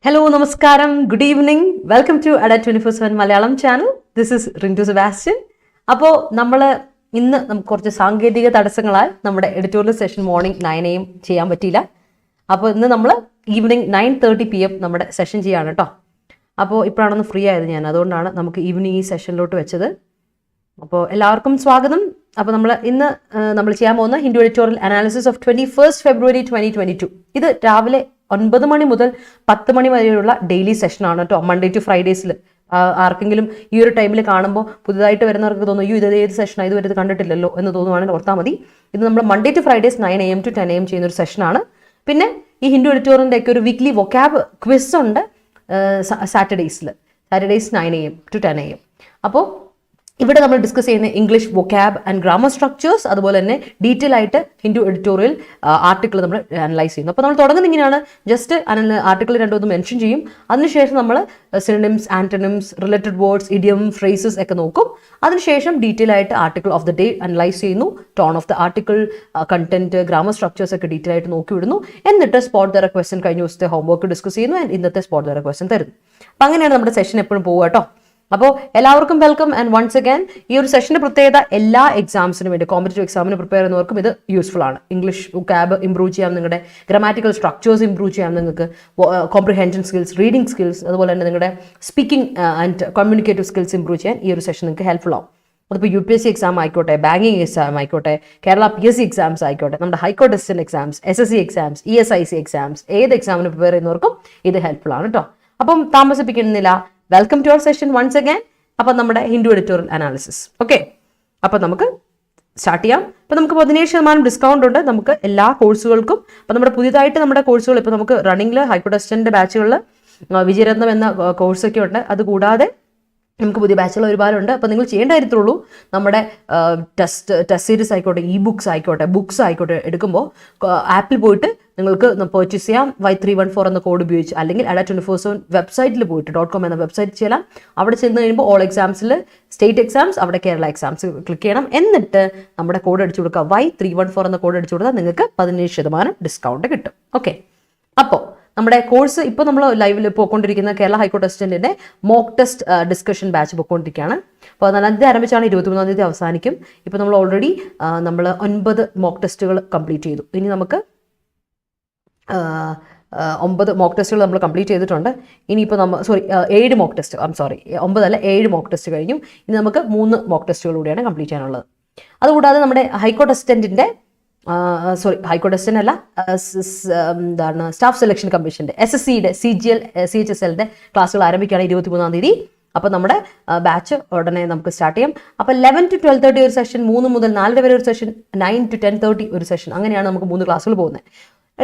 Hello, Namaskaram, good evening. Welcome to Ada 24/7 Malayalam channel. This is Rintu Sebastian. അപ്പോൾ ഇന്ന് നമുക്ക് കുറച്ച് സാങ്കേതിക തടസ്സങ്ങളാൽ നമ്മുടെ എഡിറ്റോറിയൽ സെഷൻ മോർണിംഗ് 9 AM ചെയ്യാൻ പറ്റിയില്ല. അപ്പോൾ ഇന്ന് നമ്മൾ ഈവനിങ് 9:30 PM നമ്മുടെ സെഷൻ ചെയ്യാണ് കേട്ടോ. അപ്പോൾ ഇപ്പോഴാണൊന്ന് ഫ്രീ ആയത് ഞാൻ, അതുകൊണ്ടാണ് നമുക്ക് ഈവനിങ് ഈ സെഷനിലോട്ട് വെച്ചത്. അപ്പോൾ എല്ലാവർക്കും സ്വാഗതം. അപ്പോൾ ഇന്ന് നമ്മൾ ചെയ്യാൻ പോകുന്ന Hindu editorial analysis of 21st February 2022. ഇത് രാവിലെ 9 മണി മുതൽ 10 മണി വരെയുള്ള ഡെയിലി സെഷനാണ് കേട്ടോ. മൺഡേ ടു ഫ്രൈഡേസിൽ ആർക്കെങ്കിലും ഈ ഒരു ടൈമിൽ കാണുമ്പോൾ പുതുതായിട്ട് വരുന്നവർക്ക് തോന്നും അയ്യോ ഇത് ഏത് സെഷനാണ്, ഇതുവരെ ഇത് കണ്ടിട്ടില്ലല്ലോ എന്ന് തോന്നുവാണെങ്കിൽ ഓർത്താൽ മതി. ഇത് നമ്മൾ Monday to Fridays 9 AM to 10 AM ചെയ്യുന്ന ഒരു സെഷനാണ്. പിന്നെ ഈ ഹിന്ദു എഡിറ്റോറിയലിൻ്റെ ഒക്കെ ഒരു വീക്ക്ലി വൊക്കാബ് ക്വിസ് ഉണ്ട് സാറ്റർഡേസ് 9 AM to 10 AM. അപ്പോൾ ഇവിടെ നമ്മൾ ഡിസ്കസ് ചെയ്യുന്ന ഇംഗ്ലീഷ് വൊക്കാബ് ആൻഡ് ഗ്രാമർ സ്ട്രക്ചേഴ്സ്, അതുപോലെ തന്നെ ഡീറ്റെയിൽ ആയിട്ട് ഹിന്ദു എഡിറ്റോറിയൽ ആർട്ടിക്കിൾ നമ്മൾ അനലൈസ് ചെയ്യുന്നു. അപ്പോൾ നമ്മൾ തുടങ്ങുന്ന ഇങ്ങനെയാണ്, ജസ്റ്റ് ആർട്ടിക്കിൾ രണ്ടൊന്ന് മെൻഷൻ ചെയ്യും. അതിനുശേഷം നമ്മൾ synonyms, antonyms, related words, idiom, phrases ഒക്കെ നോക്കും. അതിനുശേഷം ഡീറ്റെയിൽ ആയിട്ട് article of the day analyse ചെയ്യുന്നു. Tone of the article, content, grammar structures ഒക്കെ ഡീറ്റെയിൽ ആയിട്ട് നോക്കി വിടുന്നു. എന്നിട്ട് സ്പോട്ട് ദ ക്വസ്റ്റ്യൻ കഴിഞ്ഞ ദിവസത്തെ ഹോംവർക്ക് ഡിസ്കസ് ചെയ്യുന്നു. ആൻഡ് ഇന്നത്തെ സ്പോട്ട് ദ ക്വസ്റ്റ്യൻ തരുന്നു. അപ്പം അങ്ങനെയാണ് നമ്മുടെ സെഷൻ എപ്പോഴും പോകുക കേട്ടോ. അപ്പോൾ എല്ലാവർക്കും വെൽക്കം ആൻഡ് വൺസ് അഗൈൻ. ഈ ഒരു സെഷന്റെ പ്രത്യേകത എല്ലാ എക്സാംസിനും വേണ്ടി, കോമ്പറ്റേറ്റീവ് എക്സാമിന് പ്രിപ്പയർ ചെയ്യുന്നവർക്കും ഇത് യൂസ്ഫുൾ ആണ്. ഇംഗ്ലീഷ് വൊക്കാബ് ഇംപ്രൂവ് ചെയ്യാം, നിങ്ങളുടെ ഗ്രാമാറ്റിക്കൽ സ്ട്രക്ചേഴ്സ് ഇംപ്രൂവ് ചെയ്യാം, നിങ്ങൾക്ക് കോംപ്രിഹെൻഷൻ സ്കിൽസ്, റീഡിംഗ് സ്കിൽസ്, അതുപോലെ തന്നെ നിങ്ങളുടെ speaking and communicative skills improve ചെയ്യാൻ ഈ ഒരു സെഷൻ നിങ്ങൾക്ക് ഹെൽപ്ഫുൾ ആവും. അതിപ്പോൾ UPSC എക്സാം ആയിക്കോട്ടെ, ബാങ്കിങ് എക്സാം ആയിക്കോട്ടെ, കേരള PSC എക്സാംസ് ആയിക്കോട്ടെ, നമ്മുടെ high court assistant exams, SSC exams, ESIC exams, ഏത് എക്സാമിന് പ്രിപ്പയർ ചെയ്യുന്നവർക്കും ഇത് ഹെൽപ്ഫുൾ ആണ് കേട്ടോ. അപ്പം താമസിപ്പിക്കുന്നില്ല, welcome to our session once again. അപ്പം നമ്മുടെ ഹിന്ദു എഡിറ്റോറിയൽ അനാലിസിസ്. ഓക്കെ, അപ്പം നമുക്ക് സ്റ്റാർട്ട് ചെയ്യാം. അപ്പം നമുക്ക് 17% ഡിസ്കൗണ്ട് ഉണ്ട് നമുക്ക് എല്ലാ കോഴ്സുകൾക്കും. അപ്പം നമ്മുടെ പുതിയതായിട്ട് നമ്മുടെ കോഴ്സുകൾ ഇപ്പോൾ നമുക്ക് റണ്ണിങ്ങിൽ ഹൈക്കോർട്ട് അസിസ്റ്റന്റ് ബാച്ചുകളിൽ വിജയരത്നം എന്ന കോഴ്സൊക്കെ ഉണ്ട്. അതുകൂടാതെ നമുക്ക് പുതിയ ബാച്ചുകൾ ഒരുപാടുണ്ട്. അപ്പോൾ നിങ്ങൾ ചെയ്യേണ്ട കാര്യത്തുള്ളൂ, നമ്മുടെ ടെസ്റ്റ് സീരീസ് ആയിക്കോട്ടെ, ബുക്സ് ആയിക്കോട്ടെ എടുക്കുമ്പോൾ ആപ്പിൽ പോയിട്ട് നിങ്ങൾക്ക് പർച്ചേസ് ചെയ്യാം. Y314 എന്ന കോഡ് ഉപയോഗിച്ച്, അല്ലെങ്കിൽ Ada 24/7 വെബ്സൈറ്റിൽ പോയിട്ട് .com എന്ന വെബ്സൈറ്റ് ചെയ്യാം. അവിടെ ചെന്ന് കഴിയുമ്പോൾ ഓൾ എക്സാംസിൽ സ്റ്റേറ്റ് എക്സാംസ്, അവിടെ കേരള എക്സാംസ് ക്ലിക്ക് ചെയ്യണം. എന്നിട്ട് നമ്മുടെ കോഡ് അടിച്ചു കൊടുക്കുക, Y314 എന്ന കോഡ് അടിച്ചു കൊടുത്താൽ നിങ്ങൾക്ക് 17% ഡിസ്കൗണ്ട് കിട്ടും. ഓക്കെ, അപ്പോൾ നമ്മുടെ കോഴ്സ് ഇപ്പോൾ നമ്മൾ ലൈവിൽ പോയിക്കൊണ്ടിരിക്കുന്ന കേരള ഹൈക്കോർട്ട് അസിസ്റ്റന്റിന്റെ മോക്ക് ടെസ്റ്റ് ഡിസ്കഷൻ ബാച്ച് പോയിക്കൊണ്ടിരിക്കുകയാണ്. അപ്പോൾ 14 തീയതി ആരംഭിച്ചാണ്, 23 തീയതി അവസാനിക്കും. ഇപ്പോൾ നമ്മൾ ഓൾറെഡി 9 മോക്ക് ടെസ്റ്റുകൾ കംപ്ലീറ്റ് ചെയ്തു. ഇനി നമുക്ക് 9 മോക്ക് ടെസ്റ്റുകൾ നമ്മൾ കംപ്ലീറ്റ് ചെയ്തിട്ടുണ്ട്. ഇനിയിപ്പോൾ 7 മോക്ക് ടെസ്റ്റ്, 9 അല്ല 7 മോക്ക് ടെസ്റ്റ് കഴിഞ്ഞു. ഇനി നമുക്ക് 3 മോക്ക് ടെസ്റ്റുകൾ കൂടിയാണ് കംപ്ലീറ്റ് ചെയ്യാനുള്ളത്. അതുകൂടാതെ നമ്മുടെ ഹൈക്കോർട്ട് അസിസ്റ്റന്റിന്റെ ഹൈക്കോർട്ട് അസിസ്റ്റന്റ് അല്ല, എന്താണ് സ്റ്റാഫ് സെലക്ഷൻ കമ്മീഷന്റെ SSCയുടെ CHSLന്റെ ക്ലാസ്സുകൾ ആരംഭിക്കുകയാണ് 23 തീയതി. അപ്പോൾ നമ്മുടെ ബാച്ച് ഉടനെ നമുക്ക് സ്റ്റാർട്ട് ചെയ്യാം. അപ്പോൾ 11 to 12:30 ഒരു സെഷൻ, 3 മുതൽ 4 വരെ ഒരു സെഷൻ, 9 to 10:30 ഒരു സെഷൻ. അങ്ങനെയാണ് നമുക്ക് 3 ക്ലാസ്സുകൾ പോകുന്നത്.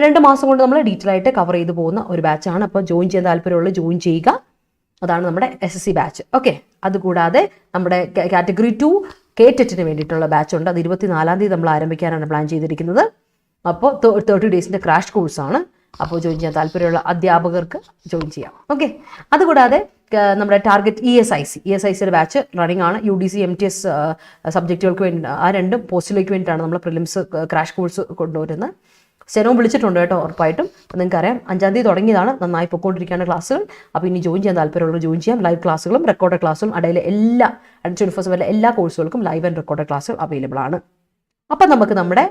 2 മാസം കൊണ്ട് നമ്മൾ ഡീറ്റെയിൽ ആയിട്ട് കവർ ചെയ്ത് പോകുന്ന ഒരു ബാച്ചാണ്. അപ്പോൾ ജോയിൻ ചെയ്യാൻ താല്പര്യമുള്ള ജോയിൻ ചെയ്യുക. അതാണ് നമ്മുടെ SSC ബാച്ച്. ഓക്കെ, അതുകൂടാതെ നമ്മുടെ കാറ്റഗറി 2 കേറ്ററ്റിന് വേണ്ടിയിട്ടുള്ള ബാച്ച് ഉണ്ട്. അത് 24 തീയതി നമ്മൾ ആരംഭിക്കാനാണ് പ്ലാൻ ചെയ്തിരിക്കുന്നത്. അപ്പോൾ 30 ഡേയ്സിൻ്റെ ക്രാഷ് കോഴ്സാണ്. അപ്പോൾ ജോയിൻ ചെയ്യാൻ താല്പര്യമുള്ള അധ്യാപകർക്ക് ജോയിൻ ചെയ്യാം. ഓക്കെ, അതുകൂടാതെ നമ്മുടെ ടാർഗറ്റ് ESICയുടെ ബാച്ച് റണ്ണിംഗ് ആണ്. UDC MTS സബ്ജക്റ്റുകൾക്ക് വേണ്ടി, ആ 2 പോസ്റ്റിലേക്ക് വേണ്ടിയിട്ടാണ് നമ്മൾ പ്രിലിംസ് ക്രാഷ് കോഴ്സ് കൊണ്ടുവരുന്നത്. സ്റ്റെനോ വിളിച്ചിട്ടുണ്ട് കേട്ടോ, ഉറപ്പായിട്ടും. നിങ്ങൾക്കറിയാം 5 തീയതി തുടങ്ങിയതാണ്, നന്നായി പൊയ്ക്കൊണ്ടിരിക്കുകയാണ് ക്ലാസ്സുകൾ. അപ്പോൾ ഇനി ജോയിൻ ചെയ്യാൻ താല്പര്യമുള്ളവർ ജോയിൻ ചെയ്യാം. ലൈവ് ക്ലാസ്സുകളും റെക്കോർഡ് ക്ലാസ്സുകളും അടയിലെ എല്ലാ 24/7 എല്ലാ കോഴ്സുകൾക്കും ലൈവ് ആൻഡ് റെക്കോർഡ് ക്ലാസ്സുകൾ അവൈലബിൾ ആണ്. അപ്പം നമുക്ക് നമ്മുടെ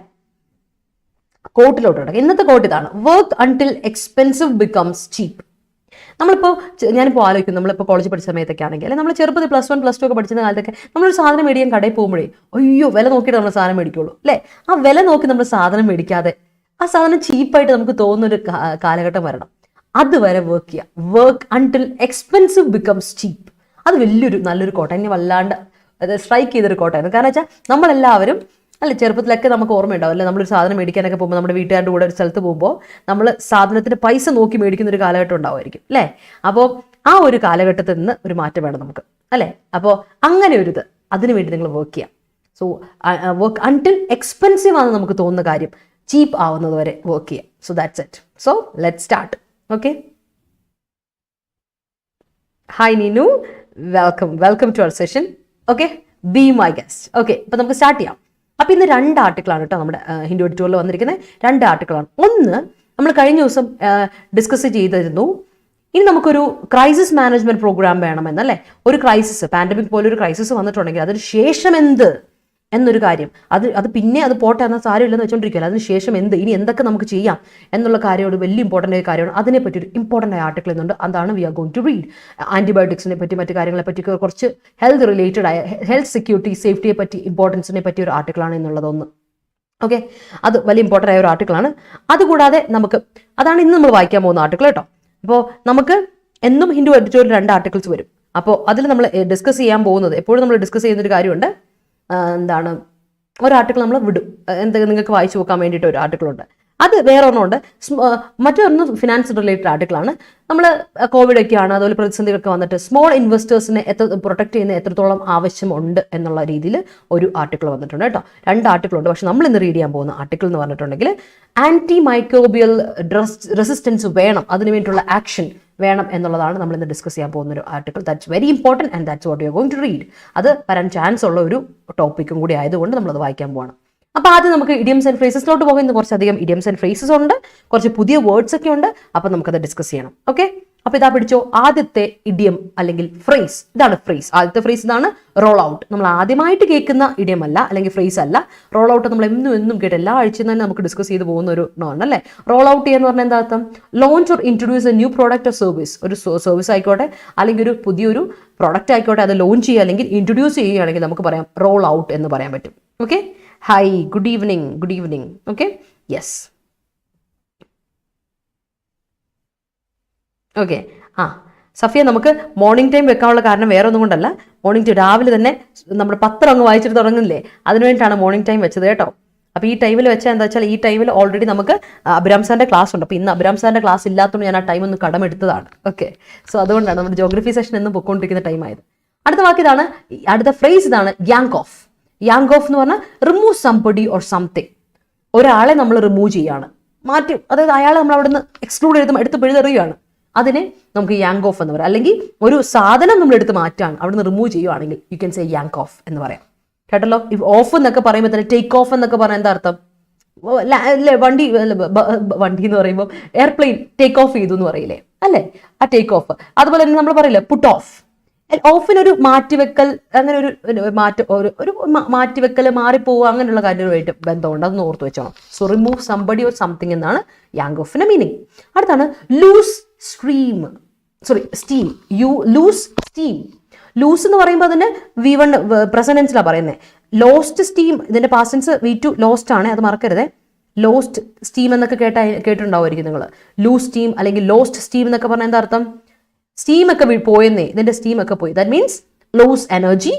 കോട്ടിലോട്ട് കിടക്കാം. ഇന്നത്തെ കോട്ട് ഇതാണ്, വർക്ക് അൺടിൽ എക്സ്പെൻസീവ് ബിക്കംസ് ചീപ്പ്. ഞാനിപ്പോൾ ആലോചിക്കും, നമ്മളിപ്പോൾ കോളേജ് പഠിച്ച സമയത്തൊക്കെ ആണെങ്കിൽ, അല്ലെങ്കിൽ നമ്മൾ ചെറുപ്പത്തിൽ +1 +2 ഒക്കെ പഠിച്ചിരുന്ന കാലത്തൊക്കെ നമ്മളൊരു സാധനം മേടിക്കാൻ കടയിൽ പോകുമ്പോഴേ അയ്യോ വില നോക്കിയിട്ട് നമ്മൾ സാധനം മേടിക്കുള്ളൂ അല്ലേ. ആ വില നോക്കി നമ്മൾ സാധനം മേടിക്കാതെ ആ സാധനം ചീപ്പായിട്ട് നമുക്ക് തോന്നുന്നൊരു കാലഘട്ടം വരണം. അതുവരെ വർക്ക് ചെയ്യുക. വർക്ക് അൺടിൽ എക്സ്പെൻസീവ് ബിക്കംസ് ചീപ്പ്. അത് നല്ലൊരു കോട്ട, എന്നെ വല്ലാണ്ട് സ്ട്രൈക്ക് ചെയ്തൊരു കോട്ടയായിരുന്നു. കാരണം വെച്ചാൽ നമ്മളെല്ലാവരും അല്ലെ ചെറുപ്പത്തിലൊക്കെ നമുക്ക് ഓർമ്മയുണ്ടാവും അല്ലെ, നമ്മളൊരു സാധനം മേടിക്കാനൊക്കെ പോകുമ്പോൾ നമ്മുടെ വീട്ടുകാരുടെ കൂടെ ഒരു സ്ഥലത്ത് പോകുമ്പോൾ നമ്മൾ സാധനത്തിന് പൈസ നോക്കി മേടിക്കുന്ന ഒരു കാലഘട്ടം ഉണ്ടാവുമായിരിക്കും അല്ലേ. അപ്പോൾ ആ ഒരു കാലഘട്ടത്തിൽ നിന്ന് ഒരു മാറ്റം വേണം നമുക്ക് അല്ലേ. അപ്പോൾ അങ്ങനെ ഒരു അതിനു വേണ്ടി നിങ്ങൾ വർക്ക് ചെയ്യാം. സോ വർക്ക് അൺടിൽ എക്സ്പെൻസീവ് ആണെന്ന് നമുക്ക് തോന്നുന്ന കാര്യം ചീപ്പ് ആവുന്നത് വരെ വർക്ക് ചെയ്യാം. So that's it. So let start. Okay, hi Neenu, welcome to our session. Okay, be my guest. Okay, അപ്പോൾ നമുക്ക് സ്റ്റാർട്ട് ചെയ്യാം. അപ്പോൾ ഇന്ന് 2 ആർട്ടിക്കിളാണ് കേട്ടോ നമ്മുടെ ഹിന്ദു എഡിറ്റോറിയൽ വന്നിരിക്കുന്നത്. 2 ആർട്ടിക്കിളാണ്. ഒന്ന് നമ്മൾ കഴിഞ്ഞ ദിവസം ഡിസ്കസ് ചെയ്തിരുന്നു, ഇനി നമുക്കൊരു ക്രൈസിസ് മാനേജ്മെന്റ് പ്രോഗ്രാം വേണമെന്നല്ലേ, ഒരു ക്രൈസിസ്, പാൻഡമിക് പോലെ ഒരു ക്രൈസിസ് വന്നിട്ടുണ്ടെങ്കിൽ അതിന് ശേഷം എന്ത് എന്നൊരു കാര്യം, അത് പിന്നെ അത് പോട്ടെ എന്നാൽ സാരമില്ലെന്ന് വെച്ചോണ്ടിരിക്കുകയല്ല, അതിന് ശേഷം എന്ത്, ഇനി എന്തൊക്കെ നമുക്ക് ചെയ്യാം എന്നുള്ള കാര്യം ഒരു വലിയ ഇമ്പോർട്ടൻ്റ് ആയ കാര്യമാണ്. അതിനെപ്പറ്റി ഒരു ഇമ്പോർട്ടൻ്റ് ആയ ആർട്ടിക്കിൾ എന്നുണ്ട്, അതാണ് we are going to read. ആന്റിബയോട്ടിക്സിനെ പറ്റി മറ്റു കാര്യങ്ങളെ പറ്റി കുറച്ച് ഹെൽത്ത് റിലേറ്റഡ് ആയ ഹെൽത്ത് സെക്യൂരിറ്റി സേഫ്റ്റിയെ പറ്റി ഇമ്പോർട്ടൻസിനെ പറ്റി ഒരു ആർട്ടിക്കിളാണ് എന്നുള്ളതൊന്ന്. ഓക്കെ, അത് വലിയ ഇമ്പോർട്ടൻ്റ് ആയ ഒരു ആർട്ടിക്കിളാണ്. അതുകൂടാതെ അതാണ് ഇന്ന് നമ്മൾ വായിക്കാൻ പോകുന്ന ആർട്ടിക്കിൾ കേട്ടോ. അപ്പോൾ നമുക്ക് എന്നും ഹിന്ദു എഡിറ്റോറിയൽ 2 ആർട്ടിക്കിൾസ് വരും. അപ്പോൾ അതിൽ നമ്മൾ ഡിസ്കസ് ചെയ്യാൻ പോകുന്നത്, എപ്പോഴും നമ്മൾ ഡിസ്കസ് ചെയ്യുന്നൊരു കാര്യമുണ്ട്, എന്താണ്, ഒരു ആർട്ടിക്കിൾ നമ്മൾ വിടും, എന്തെങ്കിലും നിങ്ങൾക്ക് വായിച്ചു നോക്കാൻ വേണ്ടിയിട്ട് ഒരു ആർട്ടിക്കിൾ ഉണ്ട്. അത് വേറെ ഒരെണ്ണമുണ്ട്, മറ്റൊന്ന് ഫിനാൻസ് റിലേറ്റഡ് ആർട്ടിക്കിളാണ്. നമ്മൾ കോവിഡ് ഒക്കെയാണ്, അതുപോലെ പ്രതിസന്ധികളൊക്കെ വന്നിട്ട് സ്മോൾ ഇൻവെസ്റ്റേഴ്സിനെ പ്രൊട്ടക്ട് ചെയ്യുന്ന എത്രത്തോളം ആവശ്യമുണ്ട് എന്നുള്ള രീതിയിൽ ഒരു ആർട്ടിക്കിൾ വന്നിട്ടുണ്ട് കേട്ടോ. 2 ആർട്ടിക്കിളുണ്ട്. പക്ഷെ നമ്മൾ ഇന്ന് റീഡ് ചെയ്യാൻ പോകുന്ന ആർട്ടിക്കിൾ എന്ന് പറഞ്ഞിട്ടുണ്ടെങ്കിൽ ആന്റി മൈക്രോബിയൽ റെസിസ്റ്റൻസ് വേണം, അതിനു വേണ്ടിയിട്ടുള്ള ആക്ഷൻ വേണം എന്നുള്ളതാണ് നമ്മൾ ഇന്ന് ഡിസ്കസ് ചെയ്യാൻ പോകുന്ന ഒരു article. That's very important and that's what you are going to read. അത് വരാൻ ചാൻസ് ഉള്ള ഒരു ടോപ്പിക്കും കൂടി ആയതുകൊണ്ട് നമ്മളത് വായിക്കാൻ പോകണം. അപ്പോൾ ആദ്യം നമുക്ക് ഇഡിയംസ് ആൻഡ് ഫ്രേസസിലോട്ട് പോകും. ഇന്ന് കുറച്ചധികം ഇഡിയംസ് ആൻഡ് ഫ്രേസസ് ഉണ്ട്, കുറച്ച് പുതിയ വേർഡ്സ് ഒക്കെ ഉണ്ട്. അപ്പോൾ നമുക്കത് ഡിസ്കസ് ചെയ്യണം. ഓക്കെ, അപ്പോൾ ഇതാ പിടിച്ചോ, ആദ്യത്തെ ഇഡിയം അല്ലെങ്കിൽ ഫ്രേസ്. ഇതാണ് ഫ്രേസ്. ആദ്യത്തെ ഫ്രേസ് ഇതാണ്, റോൾ ഔട്ട്. നമ്മൾ ആദ്യമായിട്ട് കേൾക്കുന്ന ഇഡിയം അല്ല, അല്ലെങ്കിൽ ഫ്രേസ് അല്ല. റോൾ ഔട്ട് നമ്മൾ എന്നും കേട്ട് എല്ലാ ആഴ്ചയും തന്നെ നമുക്ക് ഡിസ്കസ് ചെയ്ത് പോകുന്ന ഒരു നോൺ അല്ലേ. റോൾ ഔട്ട് ചെയ്യാന്ന് പറഞ്ഞാൽ എന്താ അർത്ഥം? Launch or introduce A new product or service. ഒരു സർവീസ് ആയിക്കോട്ടെ അല്ലെങ്കിൽ ഒരു പുതിയൊരു പ്രോഡക്റ്റ് ആയിക്കോട്ടെ, അത് ലോഞ്ച് ചെയ്യുക അല്ലെങ്കിൽ ഇൻട്രൊഡ്യൂസ് ചെയ്യുകയാണെങ്കിൽ നമുക്ക് പറയാം റോൾ ഔട്ട് എന്ന് പറയാൻ പറ്റും. Okay, hi, good evening. Okay, yes. Okay, Safiya, നമുക്ക് മോർണിംഗ് ടൈം വെക്കാനുള്ള കാരണം വേറെ ഒന്നും കൊണ്ടല്ല. മോർണിംഗ് ടൈം രാവിലെ തന്നെ നമ്മുടെ പത്രം അങ്ങ് വായിച്ചിട്ട് തുടങ്ങുന്നില്ലേ, അതിനുവേണ്ടിയിട്ടാണ് മോർണിംഗ് ടൈം വെച്ചത് കേട്ടോ. അപ്പോൾ ഈ ടൈമിൽ വെച്ചാൽ എന്താ വെച്ചാൽ, ഈ ടൈമിൽ ഓൾറെഡി നമുക്ക് അബ്രാം സാറിൻ്റെ ക്ലാസ് ഉണ്ട്. അപ്പോൾ ഇന്ന് അബ്രാം സാറിൻ്റെ ക്ലാസ് ഇല്ലാത്തതുകൊണ്ട് ഞാൻ ആ ടൈം ഒന്ന് കടമെടുത്തതാണ്. ഓക്കെ, സോ അതുകൊണ്ടാണ് നമ്മുടെ ജോഗ്രഫി സെഷൻ എന്നും പൊയ്ക്കൊണ്ടിരിക്കുന്ന ടൈമായത്. അടുത്ത വാക്ക് ഇതാണ്, അടുത്ത ഫ്രേസ് ഇതാണ്, യാങ്ക് ഓഫ്. യാങ്ക് ഓഫ് എന്ന് പറഞ്ഞാൽ റിമൂവ് സംബഡി ഓർ സംതിങ്. ഒരാളെ നമ്മൾ റിമൂവ് ചെയ്യാണ്, മാറ്റി, അതായത് അയാളെ നമ്മൾ അവിടെ നിന്ന് എക്സ്ക്ലൂഡ് എടുത്ത് പിഴുതെറിയുകയാണ്. അതിനെ നമുക്ക് യാങ്ക് ഓഫ് എന്ന് പറയാം. അല്ലെങ്കിൽ ഒരു സാധനം നമ്മൾ എടുത്ത് മാറ്റാണ്, അവിടെ നിന്ന് റിമൂവ് ചെയ്യുകയാണെങ്കിൽ യു ക്യാൻ സേ യാങ്ക് ഓഫ് എന്ന് പറയാം. കേട്ടല്ലോ, ഇഫ് ഓഫ് എന്നൊക്കെ പറയുമ്പോൾ തന്നെ ടേക്ക് ഓഫ് എന്നൊക്കെ പറയാൻ എന്താ അർത്ഥം? വണ്ടി എന്ന് പറയുമ്പോൾ എയർപ്ലെയിൻ ടേക്ക് ഓഫ് ചെയ്തു എന്ന് പറയില്ലേ, അല്ലേ, ആ ടേക്ക് ഓഫ്. അതുപോലെ തന്നെ നമ്മൾ പറയില്ലേ പുട്ട് ഓഫ്. ഓഫിനൊരു മാറ്റിവെക്കൽ, അങ്ങനെ ഒരു മാറ്റിവെക്കൽ, മാറിപ്പോവുക, അങ്ങനെയുള്ള കാര്യങ്ങളുമായിട്ട് ബന്ധമുണ്ട്, അതൊന്ന് ഓർത്ത് വെച്ചോണം. So remove somebody or something എന്നാണ് യാങ്ക് ഓഫിന്റെ മീനിങ്. അടുത്താണ് ലൂസ് സ്റ്റീം. ലൂസ് എന്ന് പറയുമ്പോൾ അതിന് V1 പ്രസന്റ് ടെൻസിലാണ് പറയുന്നത്. ലോസ്റ്റ് സ്റ്റീം, ഇതിന്റെ പാസ്റ്റ് ടെൻസ് V2 ലോസ്റ്റ് ആണ്, അത് മറക്കരുത്. ലോസ്റ്റ് സ്റ്റീം എന്നൊക്കെ കേട്ടിട്ടുണ്ടാവുമായിരിക്കും നിങ്ങൾ. ലൂസ് സ്റ്റീം അല്ലെങ്കിൽ ലോസ്റ്റ് സ്റ്റീം എന്നൊക്കെ പറഞ്ഞാൽ എന്താ അർത്ഥം? സ്റ്റീം ഒക്കെ പോയെന്നേ, ഇതിന്റെ സ്റ്റീം ഒക്കെ പോയി. That means lose energy,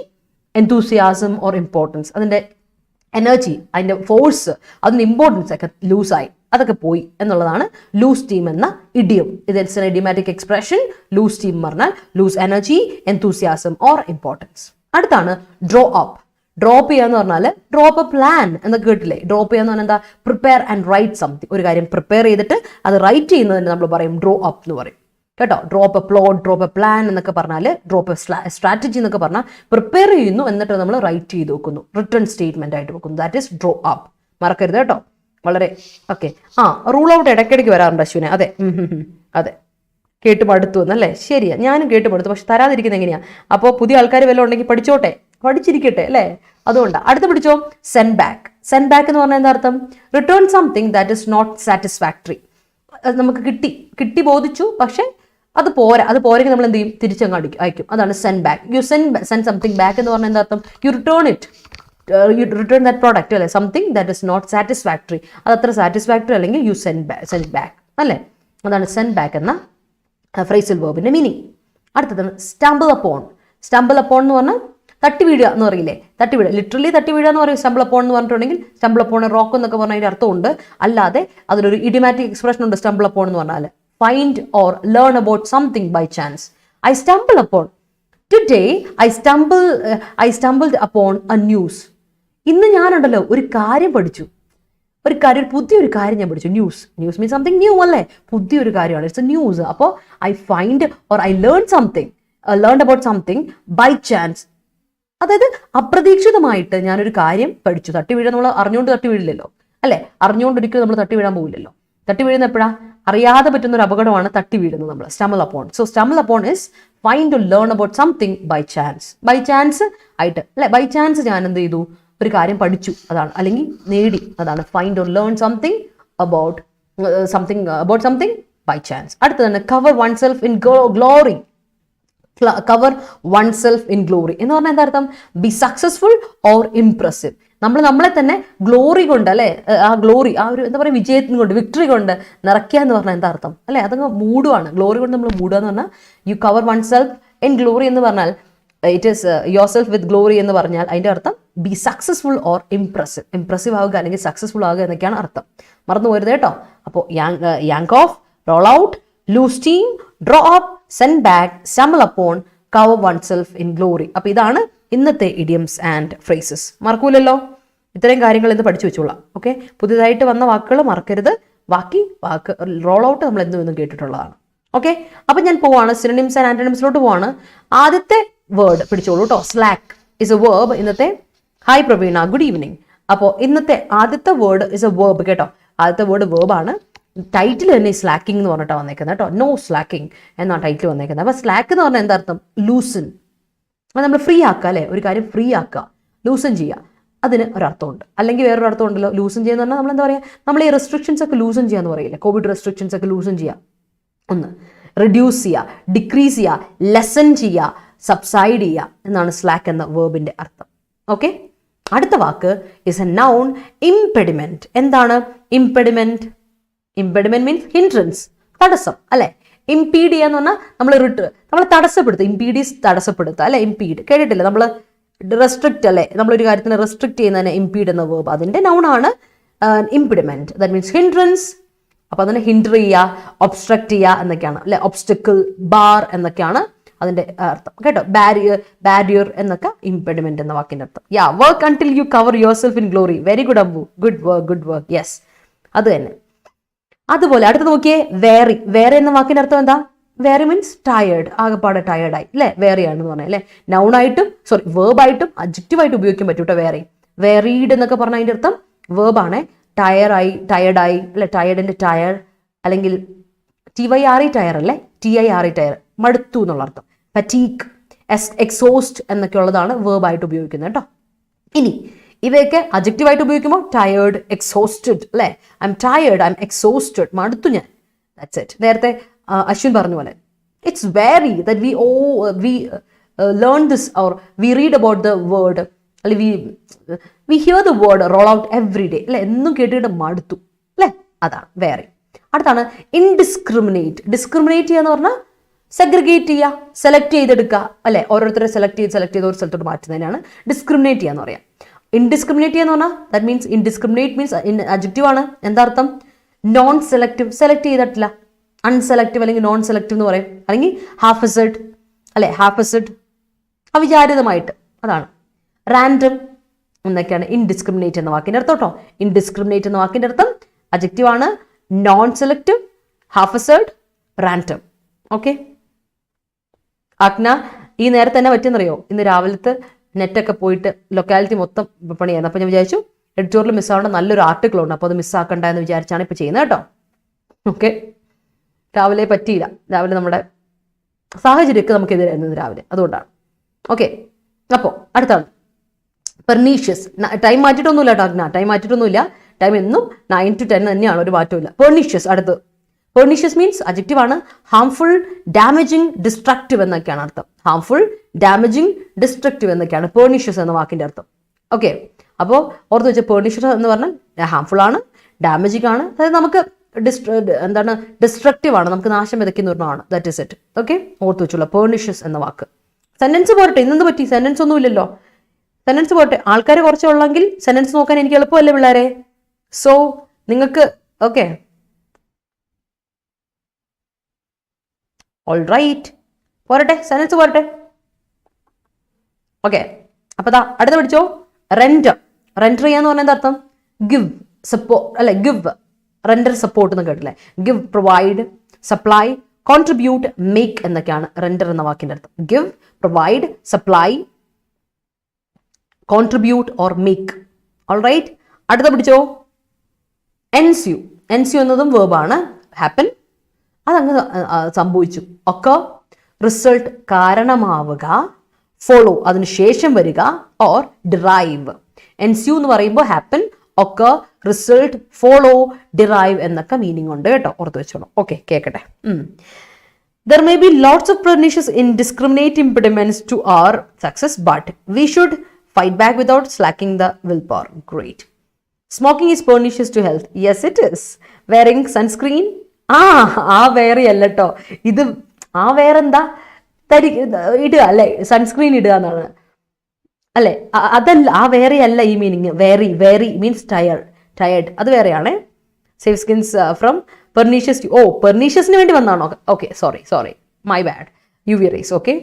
enthusiasm or importance. അതിന്റെ എനർജി, അതിന്റെ ഫോഴ്സ്, അതിന്റെ ഇമ്പോർട്ടൻസ് ഒക്കെ ലൂസായി, അതൊക്കെ പോയി എന്നുള്ളതാണ് ലൂസ് സ്റ്റീം എന്ന idiom. It's an idiomatic expression. Lose steam പറഞ്ഞാൽ lose energy, enthusiasm or importance. അടുത്താണ് ഡ്രോ അപ്പ്. ഡ്രോപ്പ് ചെയ്യാന്ന് പറഞ്ഞാൽ ഡ്രോപ്പ് എ പ്ലാൻ എന്നൊക്കെ കേട്ടില്ലേ. ഡ്രോപ്പ് ചെയ്യാന്ന് പറഞ്ഞാൽ എന്താ? Prepare and write something. ഒരു കാര്യം പ്രിപ്പയർ ചെയ്തിട്ട് അത് റൈറ്റ് ചെയ്യുന്നതിന് നമ്മൾ പറയും ഡ്രോ അപ്പ് എന്ന് പറയും കേട്ടോ. Drop A plot, drop A plan എന്നൊക്കെ പറഞ്ഞാൽ, ഡ്രോപ്പ് എ സ്ട്രാറ്റജി എന്നൊക്കെ പറഞ്ഞാൽ പ്രിപ്പയർ ചെയ്യുന്നു എന്നിട്ട് നമ്മൾ റൈറ്റ് ചെയ്ത് വെക്കുന്നു, റിട്ടേൺ സ്റ്റേറ്റ്മെന്റ് ആയിട്ട് വെക്കുന്നു. That is draw up. മറക്കരുത് കേട്ടോ, വളരെ. ഓക്കെ, റൂൾ ഔട്ട് ഇടയ്ക്കിടയ്ക്ക് വരാറുണ്ട് അശ്വിനെ. അതെ, കേട്ട് മടുത്തു എന്നല്ലേ. ശരിയാ, ഞാനും കേട്ട് മടുത്തു. പക്ഷെ തരാതിരിക്കുന്നത് എങ്ങനെയാ? അപ്പോൾ പുതിയ ആൾക്കാർ വല്ലതും ഉണ്ടെങ്കിൽ പഠിച്ചിരിക്കട്ടെ അല്ലേ. അതുകൊണ്ടാണ്. അടുത്ത് പിടിച്ചോ, സെൻഡ് ബാക്ക്. സെൻഡ് ബാക്ക് എന്ന് പറഞ്ഞാൽ എന്താ അർത്ഥം? Return something that is not satisfactory. നമുക്ക് കിട്ടി ബോധിച്ചു, പക്ഷെ അത് പോരെങ്കിൽ നമ്മൾ എന്ത് ചെയ്യും? തിരിച്ചങ്ങ് അയക്കും. അതാണ് send back. You send something back എന്ന് പറഞ്ഞാൽ എന്താ അർത്ഥം? യു റിട്ടേൺ ദാറ്റ് പ്രോഡക്റ്റ് അല്ലെ, something that is not satisfactory. അത് അത്ര സാറ്റിസ്ഫാക്ടറി അല്ലെങ്കിൽ യു സെൻഡ് ബാക്ക് അല്ലേ. അതാണ് സെൻഡ് ബാക്ക് എന്ന ഫ്രേസൽ വേർബിന്റെ മീനിങ്. അടുത്തതാണ് സ്റ്റംബിൾ അപ്പോൺ. സ്റ്റംബിൾ അപ്പോൺ എന്ന് പറഞ്ഞാൽ തട്ടി വീഴുക എന്ന് പറയില്ലേ. ലിറ്ററലി തട്ടി വീഴുക എന്ന് പറയും സ്റ്റംബിൾ അപ്പോൺ എന്ന് പറഞ്ഞിട്ടുണ്ടെങ്കിൽ. സ്റ്റംബിൾ അപ്പോൺ റോക്ക് എന്നൊക്കെ പറഞ്ഞാൽ അതിന്റെ അർത്ഥമുണ്ട്. അല്ലാതെ അതിലൊരു ഇഡിയമാറ്റിക് എക്സ്പ്രഷൻ ഉണ്ട് സ്റ്റംബിൾ അപ്പോൺ എന്ന് പറഞ്ഞാൽ. Find or learn about something by chance. I stumble upon today. I stumbled upon a news. ഇന്ന് ഞാനുണ്ടല്ലോ ഒരു കാര്യം പഠിച്ചു. പുതിയൊരു കാര്യം ഞാൻ പഠിച്ചു. ന്യൂസ് മീൻസ് സംതിങ് ന്യൂ അല്ലേ, പുതിയൊരു കാര്യമാണ്. It's a news. അപ്പോൾ I find or I learn about something by chance. അതായത് അപ്രതീക്ഷിതമായിട്ട് ഞാനൊരു കാര്യം പഠിച്ചു. തട്ടി വീഴാൻ നമ്മൾ അറിഞ്ഞുകൊണ്ട് തട്ടി വീഴില്ലല്ലോ അല്ലേ. അറിഞ്ഞുകൊണ്ടിരിക്കും നമ്മൾ തട്ടി വീഴാൻ പോകില്ലല്ലോ. തട്ടി വീഴുന്ന എപ്പോഴാ? അറിയാതെ പറ്റുന്ന ഒരു അപകടമാണ് തട്ടി വീഴുന്നത് നമ്മൾ. Stumble upon. So stumble upon is find to learn about something by chance. By chance ആയിട്ട് അല്ലെ, ബൈ ചാൻസ് ഞാൻ എന്ത് ചെയ്തു, ഒരു കാര്യം പഠിച്ചു, അതാണ്, അല്ലെങ്കിൽ നേടി, അതാണ് find or learn something about something by chance. അടുത്ത തന്നെ cover oneself in glory. Cover oneself in glory എന്ന് പറഞ്ഞാൽ എന്താ അർത്ഥം? Be successful or impressive. നമ്മളെ തന്നെ ഗ്ലോറി കൊണ്ട് അല്ലെ, ആ ഗ്ലോറി, ആ ഒരു എന്താ പറയുക, വിജയത്തിന് കൊണ്ട്, വിക്ടറി കൊണ്ട് നിറയ്ക്കുക എന്ന് പറഞ്ഞാൽ എന്താ അർത്ഥം അല്ലെ? അതങ്ങ് മൂടുവാണ്. ഗ്ലോറി കൊണ്ട് നമ്മൾ മൂടുക എന്ന് പറഞ്ഞാൽ you cover oneself in glory എന്ന് പറഞ്ഞാൽ it is yourself with glory എന്ന് പറഞ്ഞാൽ അതിന്റെ അർത്ഥം be successful or impressive. Impressive ആവുക അല്ലെങ്കിൽ സക്സസ്ഫുൾ ആവുക എന്നൊക്കെയാണ് അർത്ഥം. മറന്നു പോരുത് കേട്ടോ. അപ്പോൾ yank off, roll out, lose steam, draw up, send back, stumble upon, cover oneself in glory. അപ്പൊ ഇതാണ് ഇന്നത്തെ ഇഡിയംസ് ആൻഡ് ഫ്രേസസ്. മറക്കൂലല്ലോ. ഇത്രയും കാര്യങ്ങൾ ഇന്ന് പഠിച്ചു വെച്ചോളാം. ഓക്കെ, പുതിയതായിട്ട് വന്ന വാക്കുകൾ മറക്കരുത്. ബാക്കി വാക്ക് റോൾ ഔട്ട് നമ്മൾ എന്നും കേട്ടിട്ടുള്ളതാണ്. ഓക്കെ, അപ്പൊ ഞാൻ പോവാണ് സിനോണിംസ് ആൻഡ് ആന്റണിംസിലോട്ട് പോവാണ്. ആദ്യത്തെ വേർഡ് പിടിച്ചോളൂ കേട്ടോ. Slack is A verb. ഇന്നത്തെ ഹായ് പ്രവീണ, ഗുഡ് ഈവനിങ്. അപ്പോൾ ഇന്നത്തെ ആദ്യത്തെ വേർഡ് ഇസ് എ വേർബ് കേട്ടോ. ആദ്യത്തെ വേർഡ് വേർബാണ്. ടൈറ്റിൽ തന്നെ സ്ലാക്കിംഗ് എന്ന് പറഞ്ഞിട്ടാണ് വന്നേക്കുന്നത് കേട്ടോ. നോ സ്ലാക്കിംഗ് എന്നാണ് ടൈറ്റിൽ വന്നേക്കുന്നത്. അപ്പൊ സ്ലാക്ക് എന്ന് പറഞ്ഞാൽ എന്താ അർത്ഥം? ലൂസൺ. അത് നമ്മൾ ഫ്രീ ആക്കുക അല്ലെ, ഒരു കാര്യം ഫ്രീ ആക്കുക, ലൂസൺ ചെയ്യുക. അതിന് ഒരർത്ഥമുണ്ട്. അല്ലെങ്കിൽ വേറൊരു അർത്ഥം ഉണ്ടല്ലോ. ലൂസൺ ചെയ്യുന്ന പറഞ്ഞാൽ നമ്മൾ എന്താ പറയുക, നമ്മൾ ഈ റെസ്ട്രിക്ഷൻസ് ഒക്കെ ലൂസൺ ചെയ്യാന്ന് പറയില്ലേ, കോവിഡ് റെസ്ട്രിക്ഷൻസ് ഒക്കെ ലൂസൺ ചെയ്യുക. ഒന്ന് റിഡ്യൂസ് ചെയ്യുക, ഡിക്രീസ് ചെയ്യുക, ലെസൺ ചെയ്യുക, സബ്സൈഡ് ചെയ്യുക എന്നാണ് സ്ലാക്ക് എന്ന വേർബിന്റെ അർത്ഥം. ഓക്കെ, അടുത്ത വാക്ക് ഇസ് എ നൗൺ, ഇംപെഡിമെന്റ്. എന്താണ് ഇംപെഡിമെന്റ്? ഇംപെഡിമെന്റ് മീൻസ് ഹിൻഡ്രൻസ്, തടസ്സം അല്ലെ. ഇംപീഡ് ചെയ്യാന്ന് പറഞ്ഞാൽ നമ്മൾ തടസ്സപ്പെടുത്തുക. ഇംപീഡീസ് തടസ്സപ്പെടുത്തുക അല്ലെ. ഇംപീഡ് കേട്ടിട്ടില്ല നമ്മൾ. റെസ്ട്രിക്റ്റ് അല്ലെ, നമ്മളൊരു കാര്യത്തിന് റെസ്ട്രിക്ട് ചെയ്യുന്നതിന് ഇംപീഡ് എന്ന വേർബ്, അതിന്റെ നൗണാണ് ഇംപെഡിമെന്റ്. That means hindrance. അപ്പൊ അതിനെ ഹിൻഡർ ചെയ്യുക, ഒബ്സ്ട്രക്ട് ചെയ്യുക എന്നൊക്കെയാണ് അല്ലെ. ഒബ്സ്റ്റക്കിൾ, ബാർ എന്നൊക്കെയാണ് അതിന്റെ അർത്ഥം കേട്ടോ. ബാരിയർ എന്നൊക്കെ ഇംപെഡിമെന്റ് എന്ന വാക്കിന്റെ അർത്ഥം. Yeah, work until you cover yourself in glory. Very good Abu, good work. Yes, അത് തന്നെ. അതുപോലെ അടുത്ത് നോക്കിയേ, വേറി. വേറെ എന്ന വാക്കിന്റെ അർത്ഥം എന്താ? വേറി മീൻസ് ടയേർഡ്, ആകെപ്പാടെ ടയേർഡായി അല്ലെ. വേറി ആണെന്ന് പറഞ്ഞാൽ അല്ലെ. നൗണായിട്ടും വേർബായിട്ടും അഡ്ജക്റ്റീവായിട്ട് ഉപയോഗിക്കാൻ പറ്റും കേട്ടോ. വേറി, വേറീഡ് എന്നൊക്കെ പറഞ്ഞാൽ അതിന്റെ അർത്ഥം വേർബാണ്. ടയേർഡായി അല്ലെ. ടയേർഡിന്റെ ടയർ അല്ലെങ്കിൽ TYRE ടയർ അല്ലേ, TIRE ടയർ, മടുത്തു എന്നുള്ള അർത്ഥം. ഫറ്റീക്ക്, എക്സോസ്റ്റ് എന്നൊക്കെ ഉള്ളതാണ് വേർബായിട്ട് ഉപയോഗിക്കുന്നത് കേട്ടോ. ഇനി ഇവയൊക്കെ അഡ്ജക്റ്റീവായിട്ട് ഉപയോഗിക്കുമ്പോൾ ടയേർഡ്, എക്സോസ്റ്റഡ് അല്ലെ. I am tired, I am exhausted, മടുത്തു ഞാൻ. That's it. നേരത്തെ അശ്വിൻ പറഞ്ഞ പോലെ it's very that we learn this or we read about the word അല്ലെങ്കിൽ we hear the word roll out every day അല്ലെ. എന്നും കേട്ടിട്ട് മടുത്തു അല്ലെ. അതാണ് വേറെ. അടുത്താണ് ഇൻഡിസ്ക്രിമിനേറ്റ്. ഡിസ്ക്രിമിനേറ്റ് ചെയ്യുക എന്ന് പറഞ്ഞാൽ സെഗ്രിഗേറ്റ് ചെയ്യുക, സെലക്ട് ചെയ്തെടുക്കുക അല്ലെ. ഓരോരുത്തരെ സെലക്ട് ചെയ്ത് ഒരു സ്ഥലത്തോട്ട് മാറ്റുന്നതിനാണ് ഡിസ്ക്രിമിനേറ്റ് ചെയ്യാന്ന് പറയാം. ഇൻഡിസ്ക്രിമിനേറ്റ് ചെയ്യാന്ന് പറഞ്ഞാൽ that means indiscriminate means adjective ആണ്. എന്താ അർത്ഥം? നോൺ സെലക്റ്റീവ്, സെലക്ട് ചെയ്തിട്ടില്ല. അൺസെലക്റ്റീവ് അല്ലെങ്കിൽ നോൺ സെലക്റ്റീവ് എന്ന് പറയും. അല്ലെങ്കിൽ ഹാഫ് എസഡ് അല്ലെ, ഹാഫ് എസഡ്, അവിചാരിതമായിട്ട്, അതാണ്. റാൻഡം എന്നൊക്കെയാണ് ഇൻഡിസ്ക്രിമിനേറ്റ് എന്ന വാക്കിന്റെ അർത്ഥം കേട്ടോ. ഇൻഡിസ്ക്രിമിനേറ്റ് എന്ന വാക്കിന്റെ അർത്ഥം അഡ്ജക്റ്റീവ് ആണ്, non selective, half Z, random. Okay, ആജ്ഞ ഈ നേരത്തെ തന്നെ പറ്റിയെന്നറിയോ? ഇന്ന് രാവിലത്തെ നെറ്റൊക്കെ പോയിട്ട് ലൊക്കാലിറ്റി മൊത്തം പണിയായിരുന്നു. അപ്പോൾ ഞാൻ വിചാരിച്ചു എഡിറ്റോറിയൽ മിസ്സാവേണ്ട നല്ലൊരു ആർട്ടിക്കിൾ ഉണ്ട്, അപ്പോൾ അത് മിസ്സാക്കണ്ട എന്ന് വിചാരിച്ചാണ് ഇപ്പോൾ ചെയ്യുന്നത് കേട്ടോ. ഓക്കെ, രാവിലെ പറ്റിയില്ല. രാവിലെ നമ്മുടെ സാഹചര്യമൊക്കെ നമുക്കെതിരായിരുന്നു രാവിലെ, അതുകൊണ്ടാണ്. ഓക്കെ, അപ്പോൾ അടുത്താണ് പെർനീഷ്യസ്. ടൈം മാറ്റിയിട്ടൊന്നുമില്ല കേട്ടോ ആജ്ഞ, ടൈം മാറ്റിയിട്ടൊന്നുമില്ല. ടൈം എന്നും 9 to 10 തന്നെയാണ്, ഒരു മാറ്റമില്ല. പെർനീഷ്യസ്. അടുത്ത് പെർനീഷ്യസ് മീൻസ് അഡ്ജക്റ്റീവ് ആണ്. ഹാംഫുൾ, ഡാമേജിങ്, ഡിസ്ട്രക്റ്റീവ് എന്നൊക്കെയാണ് അർത്ഥം. ഹാംഫുൾ, ഡാമേജിങ്, ഡിസ്ട്രക്റ്റീവ് എന്നൊക്കെയാണ് പെർനീഷ്യസ് എന്ന വാക്കിന്റെ അർത്ഥം. ഓക്കെ, അപ്പോൾ ഓർത്ത് വെച്ചാൽ പെർനീഷ്യസ് എന്ന് പറഞ്ഞാൽ ഹാംഫുൾ ആണ്, ഡാമേജിങ് ആണ്, അതായത് നമുക്ക് ഡിസ്ട്രക്റ്റീവ് ആണ്, നമുക്ക് നാശം വിതയ്ക്കുന്ന ഒരെണ്ണമാണ്. That is it. ഓക്കെ, ഓർത്ത് വെച്ചോളൂ പെർനീഷ്യസ് എന്ന വാക്ക്. സെന്റൻസ് പോരട്ടെ, ഇന്നെന്ത് പറ്റി? സെന്റൻസ് ഒന്നും ഇല്ലല്ലോ. സെന്റൻസ് പോരട്ടെ. ആൾക്കാർ കുറച്ചുള്ളെങ്കിൽ സെന്റൻസ് നോക്കാൻ എനിക്ക് എളുപ്പമല്ലേ പിള്ളേരെ? സോ നിങ്ങൾക്ക് ഓക്കെ, ഓൾ റൈറ്റ്, പോരട്ടെ, സെന്റൻസ് പോരട്ടെ. ഓക്കെ, അപ്പൊ അടുത്ത പഠിച്ചോ. റെൻഡർ. റെൻഡർ ചെയ്യാന്ന് പറഞ്ഞാൽ എന്താ അർത്ഥം? ഗിവ്, സപ്പോർട്ട് അല്ലെ. ഗിവ്, റെൻഡർ, സപ്പോർട്ട് എന്ന് കേട്ടില്ലേ? Give, provide, supply, contribute, make എന്നൊക്കെയാണ് റെൻഡർ എന്ന വാക്കിന്റെ അർത്ഥം. Give, provide, supply, contribute or make. All right. അടുത്ത പിടിച്ചോ. എൻസ്യൂ. എൻസ്യൂ എന്നതും വേർബാണ്. ഹാപ്പൻ, അതങ്ങ് സംഭവിച്ചു. ഒക്കെ റിസൾട്ട് കാരണമാവുക, ഫോളോ അതിനുശേഷം വരിക, ഓർ ഡിറൈവ്. എൻസ്യൂ എന്ന് പറയുമ്പോൾ ഹാപ്പൻ, ഒക്കെ റിസൾട്ട്, ഫോളോ, ഡിറൈവ് എന്നൊക്കെ മീനിങ് ഉണ്ട് കേട്ടോ, ഓർത്ത് വെച്ചോളൂ. ഓക്കെ, കേൾക്കട്ടെ. There may be lots of pernicious indiscriminate impediments to our success, but we should fight back without slacking the willpower. Great. Smoking is pernicious to health. Yes, it is. Wearing sunscreen? വേറെ അല്ല കേട്ടോ. ഇത് വേറെന്താ ഇടുക അല്ലേ, sunscreen ഇടുക എന്നാണ് അല്ലേ, അതല്ല, വേറെ അല്ല ഈ മീനിങ്. വെരി മീൻസ് ടയർഡ്, അത് വേറെയാണ്. Save skins from pernicious to, പെർനീഷ്യസിന് വേണ്ടി വന്നാണോ? Okay, sorry, my bad. UV rays. Okay,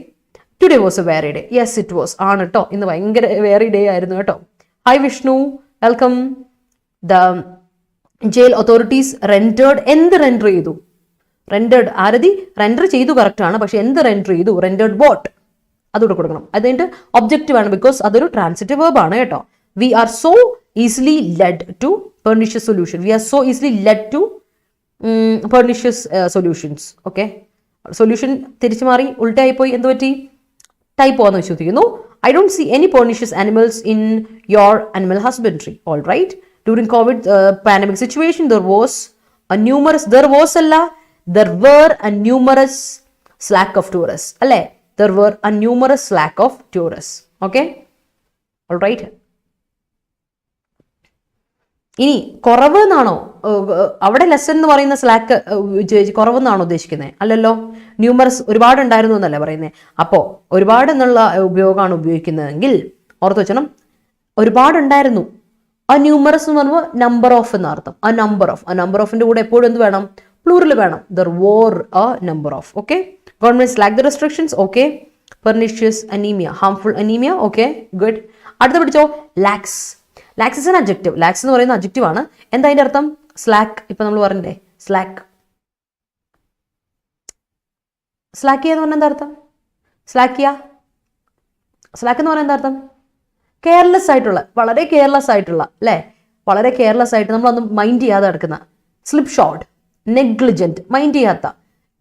today was a very day. Yes, it was, ആണ് കേട്ടോ. ഇന്ന് ഭയങ്കര വെരി ഡേ ആയിരുന്നു കേട്ടോ. Hi Vishnu, welcome. The jail authorities rendered, എന്ത് റെൻഡർ ചെയ്തു? റെൻഡേർഡ് ആരതി റെൻഡർ ചെയ്തു, കറക്റ്റ് ആണ്. പക്ഷെ എന്ത് റെൻഡർ ചെയ്തു? റെൻഡേർഡ് വാട്ട്, അതുകൂടെ കൊടുക്കണം. അതിന്റെ ഒബ്ജക്റ്റീവ് ആണ്, ബിക്കോസ് അതൊരു ട്രാൻസിറ്റീവ് വേർബ് ആണ് കേട്ടോ. We are so easily led to pernicious solution. We are so easily led to pernicious solutions. Okay, solution തിരിച്ചു മാറി, ഉൾട്ടായിപ്പോയി, എന്ത് പറ്റി? ടൈപ്പ് ആണെന്ന് വിശ്വസിക്കുന്നു. I don't see any pernicious animals in your animal husbandry. All right. During COVID pandemic situation there were a numerous slack of tourists. അല്ലേ? There were a numerous slack of tourists. Okay? All right. ഇനി കുറവ് എന്നാണോ അവിടെ lesson എന്ന് പറയുന്ന slack കുറവെന്നാണോ ഉദ്ദേശിക്കുന്നത്? അല്ലല്ലോ, numerous ഒരുപാടുണ്ടായിരുന്നു എന്നല്ലേ പറയുന്നത്. അപ്പോൾ ഒരുപാട് എന്നുള്ള ഉപയോഗമാണ് ഉപയോഗിക്കുന്നതെങ്കിൽ ഓർത്ത് വെച്ചണം, ഒരുപാടുണ്ടായിരുന്നു. ന്യൂമറസ് എന്ന് പറയുമ്പോൾ നമ്പർ ഓഫ് എന്ന അർത്ഥം. നമ്പർ ഓഫിന്റെ കൂടെ എപ്പോഴും എന്ത് വേണം? പ്ലൂറൽ വേണം. There were a number of. Okay, government slack the restrictions. Okay, pernicious anaemia, harmful anaemia. Okay, good. അടുത്ത പിടിച്ചോ, lax. Lax is an adjective. Lax എന്ന് പറയുന്ന അഡ്ജക്റ്റീവ് ആണ്. എന്താ അതിന്റെ അർത്ഥം? സ്ലാക്ക്. ഇപ്പൊ നമ്മൾ പറഞ്ഞില്ലേ സ്ലാക്ക് എന്ന് പറഞ്ഞാൽ എന്താ അർത്ഥം? സ്ലാക്ക് എന്ന് പറഞ്ഞാൽ എന്താ അർത്ഥം? കെയർലെസ് ആയിട്ടുള്ള, വളരെ കെയർലെസ് ആയിട്ടുള്ള, അല്ലേ? വളരെ കെയർലെസ് ആയിട്ട് നമ്മളൊന്നും മൈൻഡ് ചെയ്യാതെ കിടക്കുന്ന. സ്ലിപ്പ് ഷോട്ട്, നെഗ്ലിജന്റ്, മൈൻഡ് ചെയ്യാത്ത.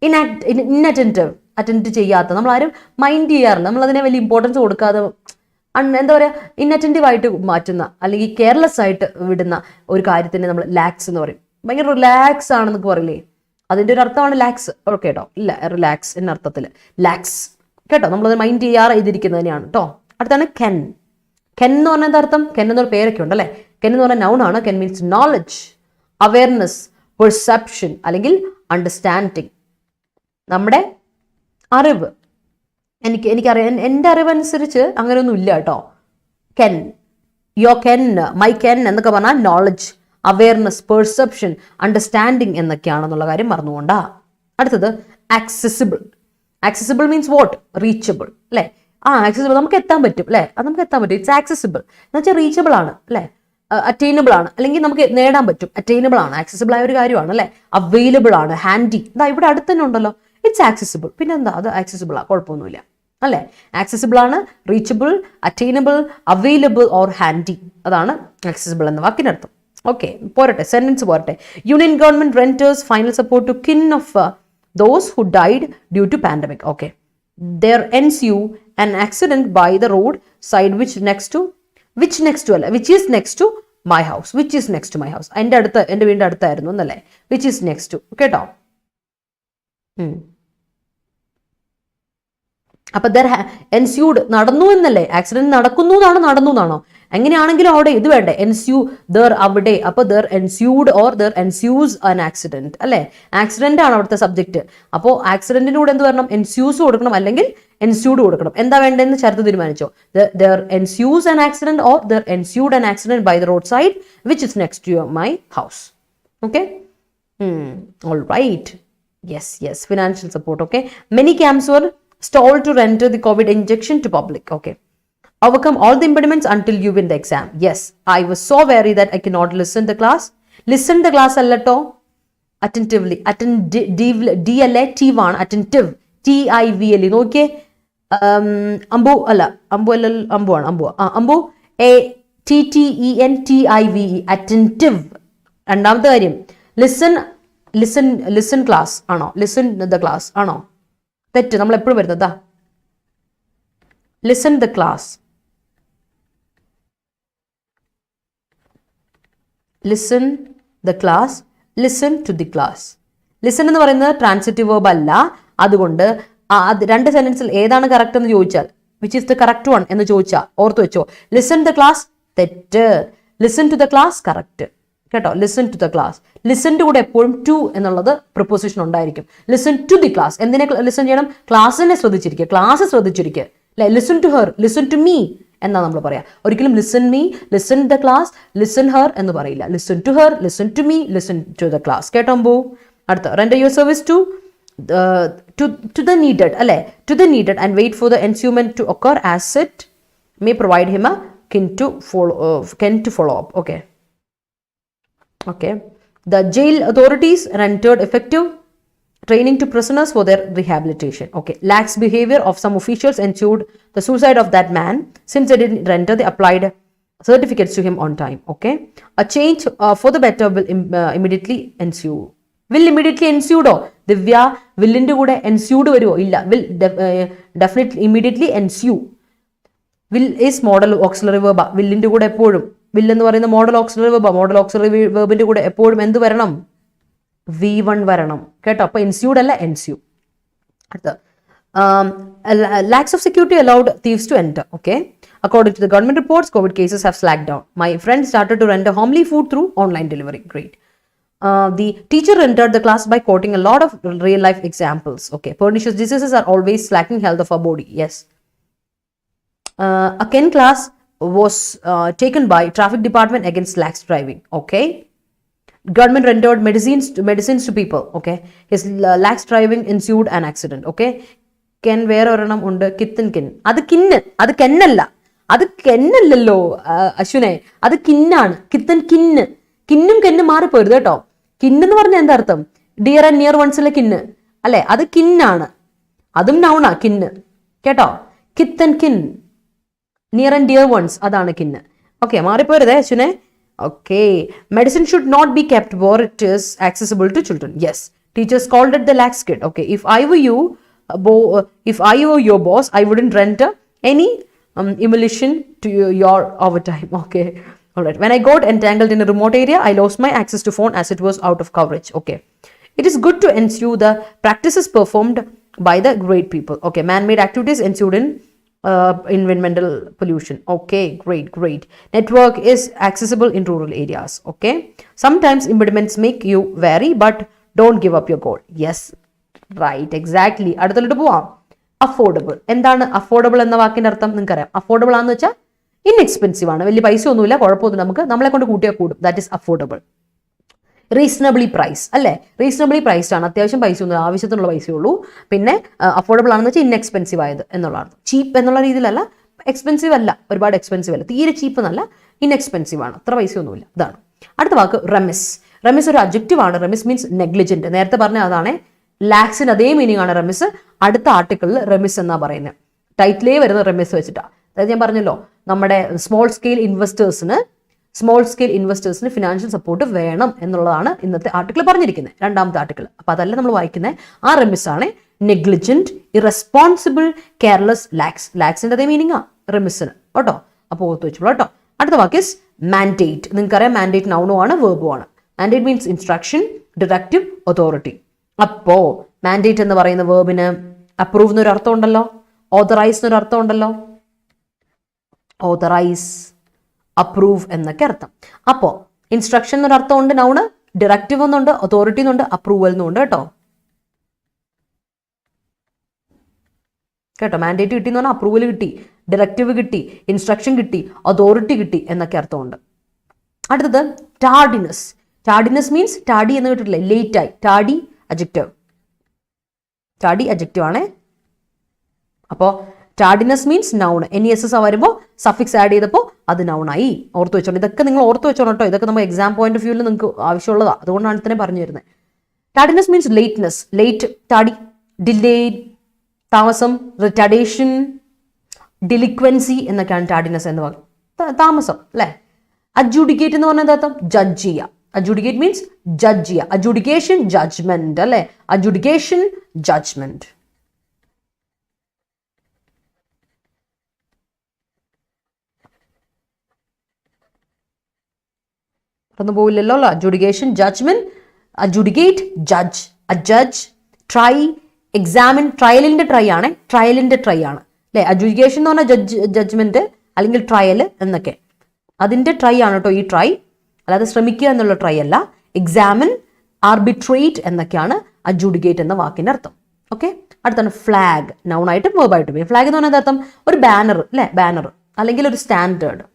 ഇൻഅറ്റൻറ്റീവ്, അറ്റൻഡ് ചെയ്യാത്ത, നമ്മളാരും മൈൻഡ് ചെയ്യാറില്ല. നമ്മളതിനെ വലിയ ഇമ്പോർട്ടൻസ് കൊടുക്കാതെ എന്താ പറയുക, ഇൻഅറ്റൻറ്റീവ് ആയിട്ട് മാറ്റുന്ന, അല്ലെങ്കിൽ കെയർലെസ് ആയിട്ട് വിടുന്ന ഒരു കാര്യത്തിന് നമ്മൾ ലാക്സ് എന്ന് പറയും. ഭയങ്കര റിലാക്സ് ആണെന്നൊക്കെ പറയില്ലേ, അതിൻ്റെ ഒരു അർത്ഥമാണ് ലാക്സ്. ഓക്കെ കേട്ടോ, ഇല്ല, റിലാക്സ് എന്ന അർത്ഥത്തിൽ ലാക്സ് കേട്ടോ. നമ്മളത് മൈൻഡ് ചെയ്യാറ് ചെയ്തിരിക്കുന്നത് തന്നെയാണ് കേട്ടോ. അടുത്താണ് കെൻ. കെൻ എന്ന് പറഞ്ഞാൽ എന്താ അർത്ഥം? കെൻ എന്നൊരു പേരൊക്കെ ഉണ്ട് അല്ലേ. കെൻ എന്ന് പറഞ്ഞാൽ നൗൺ ആണ്. Ken means knowledge, awareness, perception അല്ലെങ്കിൽ അണ്ടർസ്റ്റാൻഡിങ്. നമ്മുടെ അറിവ്, എനിക്കറിയാം, എൻ്റെ അറിവനുസരിച്ച് അങ്ങനെയൊന്നും ഇല്ല കേട്ടോ. Ken, your ken, my ken എന്നൊക്കെ പറഞ്ഞാൽ നോളജ്, അവയർനെസ്, പെർസെപ്ഷൻ, അണ്ടർസ്റ്റാൻഡിങ് എന്നൊക്കെയാണെന്നുള്ള കാര്യം മറന്നുകൊണ്ടാ. അടുത്തത് accessible. Accessible means what? Reachable, അല്ലേ? ആക്സസിബിൾ, നമുക്ക് എത്താൻ പറ്റും, അല്ലേ? അത് നമുക്ക് എത്താൻ പറ്റും. ഇറ്റ്സ് ആക്സസിബിൾ എന്ന് വെച്ചാൽ റീച്ചബിൾ ആണ്, അല്ലേ? അറ്റൈനബിൾ ആണ്, അല്ലെങ്കിൽ നമുക്ക് നേടാൻ പറ്റും. അറ്റൈനബിൾ ആണ്, ആക്സസിബിൾ ആയ ഒരു കാര്യമാണ്, അല്ലേ? അവൈലബിൾ ആണ്, ഹാൻഡി. ഇതാ ഇവിടെ അടുത്ത് തന്നെ ഉണ്ടല്ലോ, ഇറ്റ്സ് ആക്സസിബിൾ. പിന്നെ എന്താ, അത് ആക്സസിബിൾ ആ, കുഴപ്പമൊന്നുമില്ല, അല്ലേ? ആക്സസിബിൾ ആണ്, reachable, attainable, available or handy. അതാണ് ആക്സസിബിൾ എന്ന വാക്കിനർത്ഥം. ഓക്കെ, പോരട്ടെ, സെന്റൻസ് പോരട്ടെ. Union government renders final support to kin of those who died due to pandemic. Okay, there ensue an accident by the road side which is next to my house. എൻ്റെ വീടിൻ്റെ അടുത്തായിരുന്നു എന്നല്ലേ, which is next to, കേട്ടോ. അപ്പൊ there എൻസ്യൂഡ്, നടന്നു എന്നല്ലേ, accident നടന്നു എന്നാണോ? എങ്ങനെയാണെങ്കിലും അവിടെ ഇത് വേണ്ടേ, എൻസ്യൂ, ദർ അവിടെ. അപ്പൊ there ensued or there ensues an accident, അല്ലെ? ആക്സിഡന്റ് ആണ് അവിടുത്തെ സബ്ജക്ട്. അപ്പോൾ ആക്സിഡന്റിന്റെ കൂടെ എന്ത് വരണം? എൻസ്യൂസ് കൊടുക്കണം, അല്ലെങ്കിൽ എൻസ്യൂഡ് കൊടുക്കണം. എന്താ വേണ്ടതെന്ന് ചേർത്ത് തീരുമാനിച്ചോ. There ensues an accident or there ensued an accident by the road side which is next to my house. Okay, all right. Yes, financial support. Okay, many camps were stalled to render the COVID injection to public. Okay, overcome all the impediments until you win the exam. Yes, I was so weary that I cannot listen the class allato, attentively, D-L-A-T-1, attentive, T-I-V-L, okay. Ambu A-T-T-E-N-T-I-V-E, attentive. രണ്ടാമത്തെ കാര്യം, listen listen class ആണോ? Listen the class ആണോ? തെറ്റ്. നമ്മൾ എപ്പോഴും വരുന്നത് listen the class. Listen the class, listen to the class. Listen എന്ന് പറയുന്നത് ട്രാൻസിറ്റീവ് വേർബ് അല്ല. അതുകൊണ്ട് രണ്ട് സെന്റൻസിൽ ഏതാണ് കറക്റ്റ് എന്ന് ചോദിച്ചാൽ which is the correct one എന്ന് ചോദിച്ചാൽ ഓർത്ത് വെച്ചോ. ലിസൺ ദ ക്ലാസ് തെറ്റ്, listen to the class correct കേട്ടോ. Listen to the class. ലിസന്റെ കൂടെ എപ്പോഴും ടു എന്നുള്ളത് പ്രിപ്പോസിഷൻ ഉണ്ടായിരിക്കും. Listen to the class. എന്തിനെ ലിസൺ ചെയ്യണം? ക്ലാസ്സിനെ ശ്രദ്ധിച്ചിരിക്കുക, ക്ലാസ് ശ്രദ്ധിച്ചിരിക്കുക. അല്ലെ, listen to her, listen to me എന്നാ നമ്മൾ പറയാം. ഒരിക്കലും listen me, listen the class, listen her എന്ന് പറയില്ല. Listen to her, listen to me, listen to the class. കേട്ടോ? അടുത്ത render your service to the needed, അല്ലെ, to the needed and wait for the ensuement to occur as it may provide him a kin to follow up. Okay. The jail authorities rendered effective training to prisoners for their rehabilitation. Okay. Lax behavior of some officials ensured the suicide of that man since they didn't render the applied certificates to him on time. Okay. A change for the better will immediately ensue. Will immediately ensued ഓ? ദിവ്യ, വില്ലിന്റെ കൂടെ ensued വരുമോ? ഇല്ല. Will definitely immediately ensue. Will is modal auxiliary verb. വില്ലിന്റെ കൂടെ എപ്പോഴും, will എന്ന് പറയുന്ന modal auxiliary verb. Modal auxiliary വേർബിന്റെ കൂടെ എപ്പോഴും എന്ത് വരണം? V1 വരണം കേട്ടോ. അപ്പൊ എൻസ്യൂഡ് അല്ല, എൻസ്യൂ. അടുത്ത lacks of security allowed thieves to enter. Okay. According to the government reports, COVID cases have slacked down. My friend started to render homely food through online delivery. Great. The teacher entered the class by quoting a lot of real life examples. Okay. Pernicious diseases are always slacking health of our body. Yes. A Ken class was taken by traffic department against lax driving. Okay. Government rendered medicines to people. Okay. His lax driving ensued an accident. Okay. Ken വേറെ ഒരെണ്ണം ഉണ്ട്, കിത്തൻ കിൻ. അത് കിന്ന്, അത് കെന്നല്ല, അത് കെന്നല്ലല്ലോ അശ്വിനെ, അത് കിന്നാണ്. കിത്തൻ കിന്ന്. കിന്നും കെന്നും മാറിപ്പോരുത് കേട്ടോ. കിന്നെന്ന് പറഞ്ഞാൽ എന്താ അർത്ഥം? ഡിയർ ആൻഡ് നിയർ വൺസിലെ കിന്ന് അല്ലെ, അത് കിന്നാണ്. അതും നൗണാ കിന്ന് കേട്ടോ. Kith and kin, near and dear ones, അതാണ് കിന്ന്. ഓക്കെ, മാറിപ്പോരുതേ അശ്വിനെ. Okay. Medicine should not be kept where it is accessible to children. Yes. Teachers called it the lax kid. Okay. If I were your boss, I wouldn't render any emulation to your overtime. Okay. Alright. When I got entangled in a remote area, I lost my access to phone as it was out of coverage. Okay. It is good to ensue the practices performed by the great people. Okay. Man-made activities ensued in environmental pollution. Okay. Great. Network is accessible in rural areas. Okay. Sometimes impediments make you wary, but don't give up your goal. Yes. Right. Exactly. അടുത്തോട്ട് പോവാം. Affordable. എന്താണ് affordable എന്ന വാക്കിന്റെ അർത്ഥം നിങ്ങൾക്കറിയാം? Affordable ആണെന്ന് വെച്ചാൽ inexpensive ആണ്, വലിയ പൈസ ഒന്നുമില്ല, കുഴപ്പമൊന്നും, നമുക്ക് നമ്മളെ കൊണ്ട് കൂട്ടിയാൽ കൂടും. That is affordable. Reasonably price അല്ലേ, റീസണബിളി പ്രൈസ്ഡ് ആണ്, അത്യാവശ്യം പൈസ ഒന്നും, ആവശ്യത്തിനുള്ള പൈസയുള്ളൂ. പിന്നെ അഫോർഡബിൾ ആണെന്ന് വെച്ചാൽ ഇൻഎക്സ്പെൻസീവ് ആയത് എന്നുള്ളതാണ്. ചീപ്പ് എന്നുള്ള രീതിയിലല്ല, എക്സ്പെൻസീവ് അല്ല, ഒരുപാട് എക്സ്പെൻസീവ് അല്ല, തീരെ ചീപ്പ് എന്നല്ല, ഇൻഎക്സ്പെൻസീവ് ആണ്, അത്ര പൈസയൊന്നുമില്ല. ഇതാണ് അടുത്ത വാക്ക് റെമിസ്. റെമിസ് ഒരു അഡ്ജക്റ്റീവ് ആണ്. റെമിസ് മീൻസ് നെഗ്ലിജന്റ്. നേരത്തെ പറഞ്ഞ അതാണ്, ലാക്സിന് അതേ മീനിങ് ആണ് റെമിസ്. അടുത്ത ആർട്ടിക്കിളിൽ റെമിസ് എന്നാ പറയുന്നത്. ടൈറ്റിലേ വരുന്ന റെമിസ് വെച്ചിട്ടാണ്. അതായത് ഞാൻ പറഞ്ഞല്ലോ, നമ്മുടെ സ്മോൾ സ്കെയിൽ ഇൻവെസ്റ്റേഴ്സിന് ഫിനാൻഷ്യൽ സപ്പോർട്ട് വേണം എന്നുള്ളതാണ് ഇന്നത്തെ ആർട്ടിക്കിൾ പറഞ്ഞിരിക്കുന്നത്, രണ്ടാമത്തെ ആർട്ടിക്കിൾ. അപ്പൊ അതല്ല നമ്മൾ വായിക്കുന്നത്. ആ റെമിസ് ആണ് നെഗ്ലിജന്റ്, ഇറസ്പോൺസിബിൾ, കെയർലെസ്, ലാക്സ്. ലാക്സിന്റെ അതേ മീനിങ് ആ റെമിസിന് കേട്ടോ. അപ്പോൾ ഓർത്ത് വെച്ചോളൂ കേട്ടോ. അടുത്ത വാക്ക് ഇസ് മാൻഡേറ്റ്. നിങ്ങൾക്കറിയാം, മാൻഡേറ്റ് നൗണും ആണ്, വേർബും ആണ്. Mandate means instruction, directive, authority. അപ്പോ മാൻഡേറ്റ് എന്ന് പറയുന്ന വേർബിന് അപ്രൂവ് എന്നൊരു അർത്ഥം ഉണ്ടല്ലോ, ഓതറൈസ് എന്നൊരു അർത്ഥം ഉണ്ടല്ലോ. ഓതറൈസ്, അപ്രൂവ് എന്നൊക്കെ അർത്ഥം. അപ്പോൾ ഇൻസ്ട്രക്ഷൻ എന്നൊരു അർത്ഥമുണ്ട് നൗണ്, ഡയറക്റ്റീവ് എന്നുണ്ട്, അതോറിറ്റി എന്നുണ്ട്, അപ്രൂവൽ എന്നുണ്ട് കേട്ടോ. മാൻഡേറ്റ് കിട്ടി എന്ന് പറഞ്ഞാൽ അപ്രൂവൽ കിട്ടി, ഡയറക്റ്റീവ് കിട്ടി, ഇൻസ്ട്രക്ഷൻ കിട്ടി, അതോറിറ്റി കിട്ടി എന്നൊക്കെ അർത്ഥമുണ്ട്. അടുത്തത് ടാർഡിനസ്. ടാർഡിനസ് മീൻസ് ടാഡി എന്ന് കേട്ടിട്ടില്ലേ, ലേറ്റ് ആയി. ടാഡി അഡ്ജക്റ്റീവ്, ടാഡി അഡ്ജക്റ്റീവ് ആണ്. അപ്പോൾ ടാർഡിനസ് മീൻസ് നൗൺ. NESS വരുമ്പോൾ സഫിക്സ് ആഡ് ചെയ്തപ്പോൾ അത് നൗണായി. ഓർത്ത് വെച്ചോളൂ. ഇതൊക്കെ നിങ്ങൾ ഓർത്ത് വെച്ചോളൂ കേട്ടോ. ഇതൊക്കെ നമ്മൾ എക്സാം പോയിന്റ് ഓഫ് വ്യൂവിൽ നിങ്ങൾക്ക് ആവശ്യമുള്ളതാണ്, അതുകൊണ്ടാണ് തന്നെ പറഞ്ഞു തരുന്നത്. ടാർഡിനസ് മീൻസ് ലേറ്റ്നെസ്, ലേറ്റ്, ടാഡി, ഡിലേഡ്, താമസം, റിട്ടാർഡേഷൻ, ഡിലിക്വൻസി എന്നൊക്കെയാണ് ടാർഡിനസ് എന്ന് പറയുന്നത്. താമസം അല്ലേ. അഡ്ജുഡിക്കേറ്റ് എന്ന് പറഞ്ഞാൽ എന്താ? ജഡ്ജ് ചെയ്യുക Adjudicate means judge. Adjudication, judgment. Adjudication, judgment. Adjudication, judgment, adjudicate, judge, adjudge, try, examine, trial in the try ആണ്, trial in the try ആണ്. Adjudication എന്ന് പറഞ്ഞാൽ ജഡ്ജ്മെന്റ് അല്ലെങ്കിൽ ട്രയൽ എന്നൊക്കെ അതിന്റെ ട്രൈ ആണ് കേട്ടോ ഈ ട്രൈ, അല്ലാതെ ശ്രമിക്കുക എന്നുള്ള ട്രൈ അല്ല. എക്സാമിൻ, ആർബിട്രേറ്റ് എന്നൊക്കെയാണ് അഡ്ജുഡിക്കേറ്റ് എന്ന വാക്കിന്റെ അർത്ഥം. ഓക്കെ, അടുത്താണ് ഫ്ലാഗ്. നൗൺ ആയിട്ട് വേർബായിട്ട് പോയി. ഫ്ലാഗ് എന്ന് പറഞ്ഞാൽ അർത്ഥം ഒരു ബാനർ, അല്ലെ, ബാനർ അല്ലെങ്കിൽ ഒരു സ്റ്റാൻഡേർഡ്,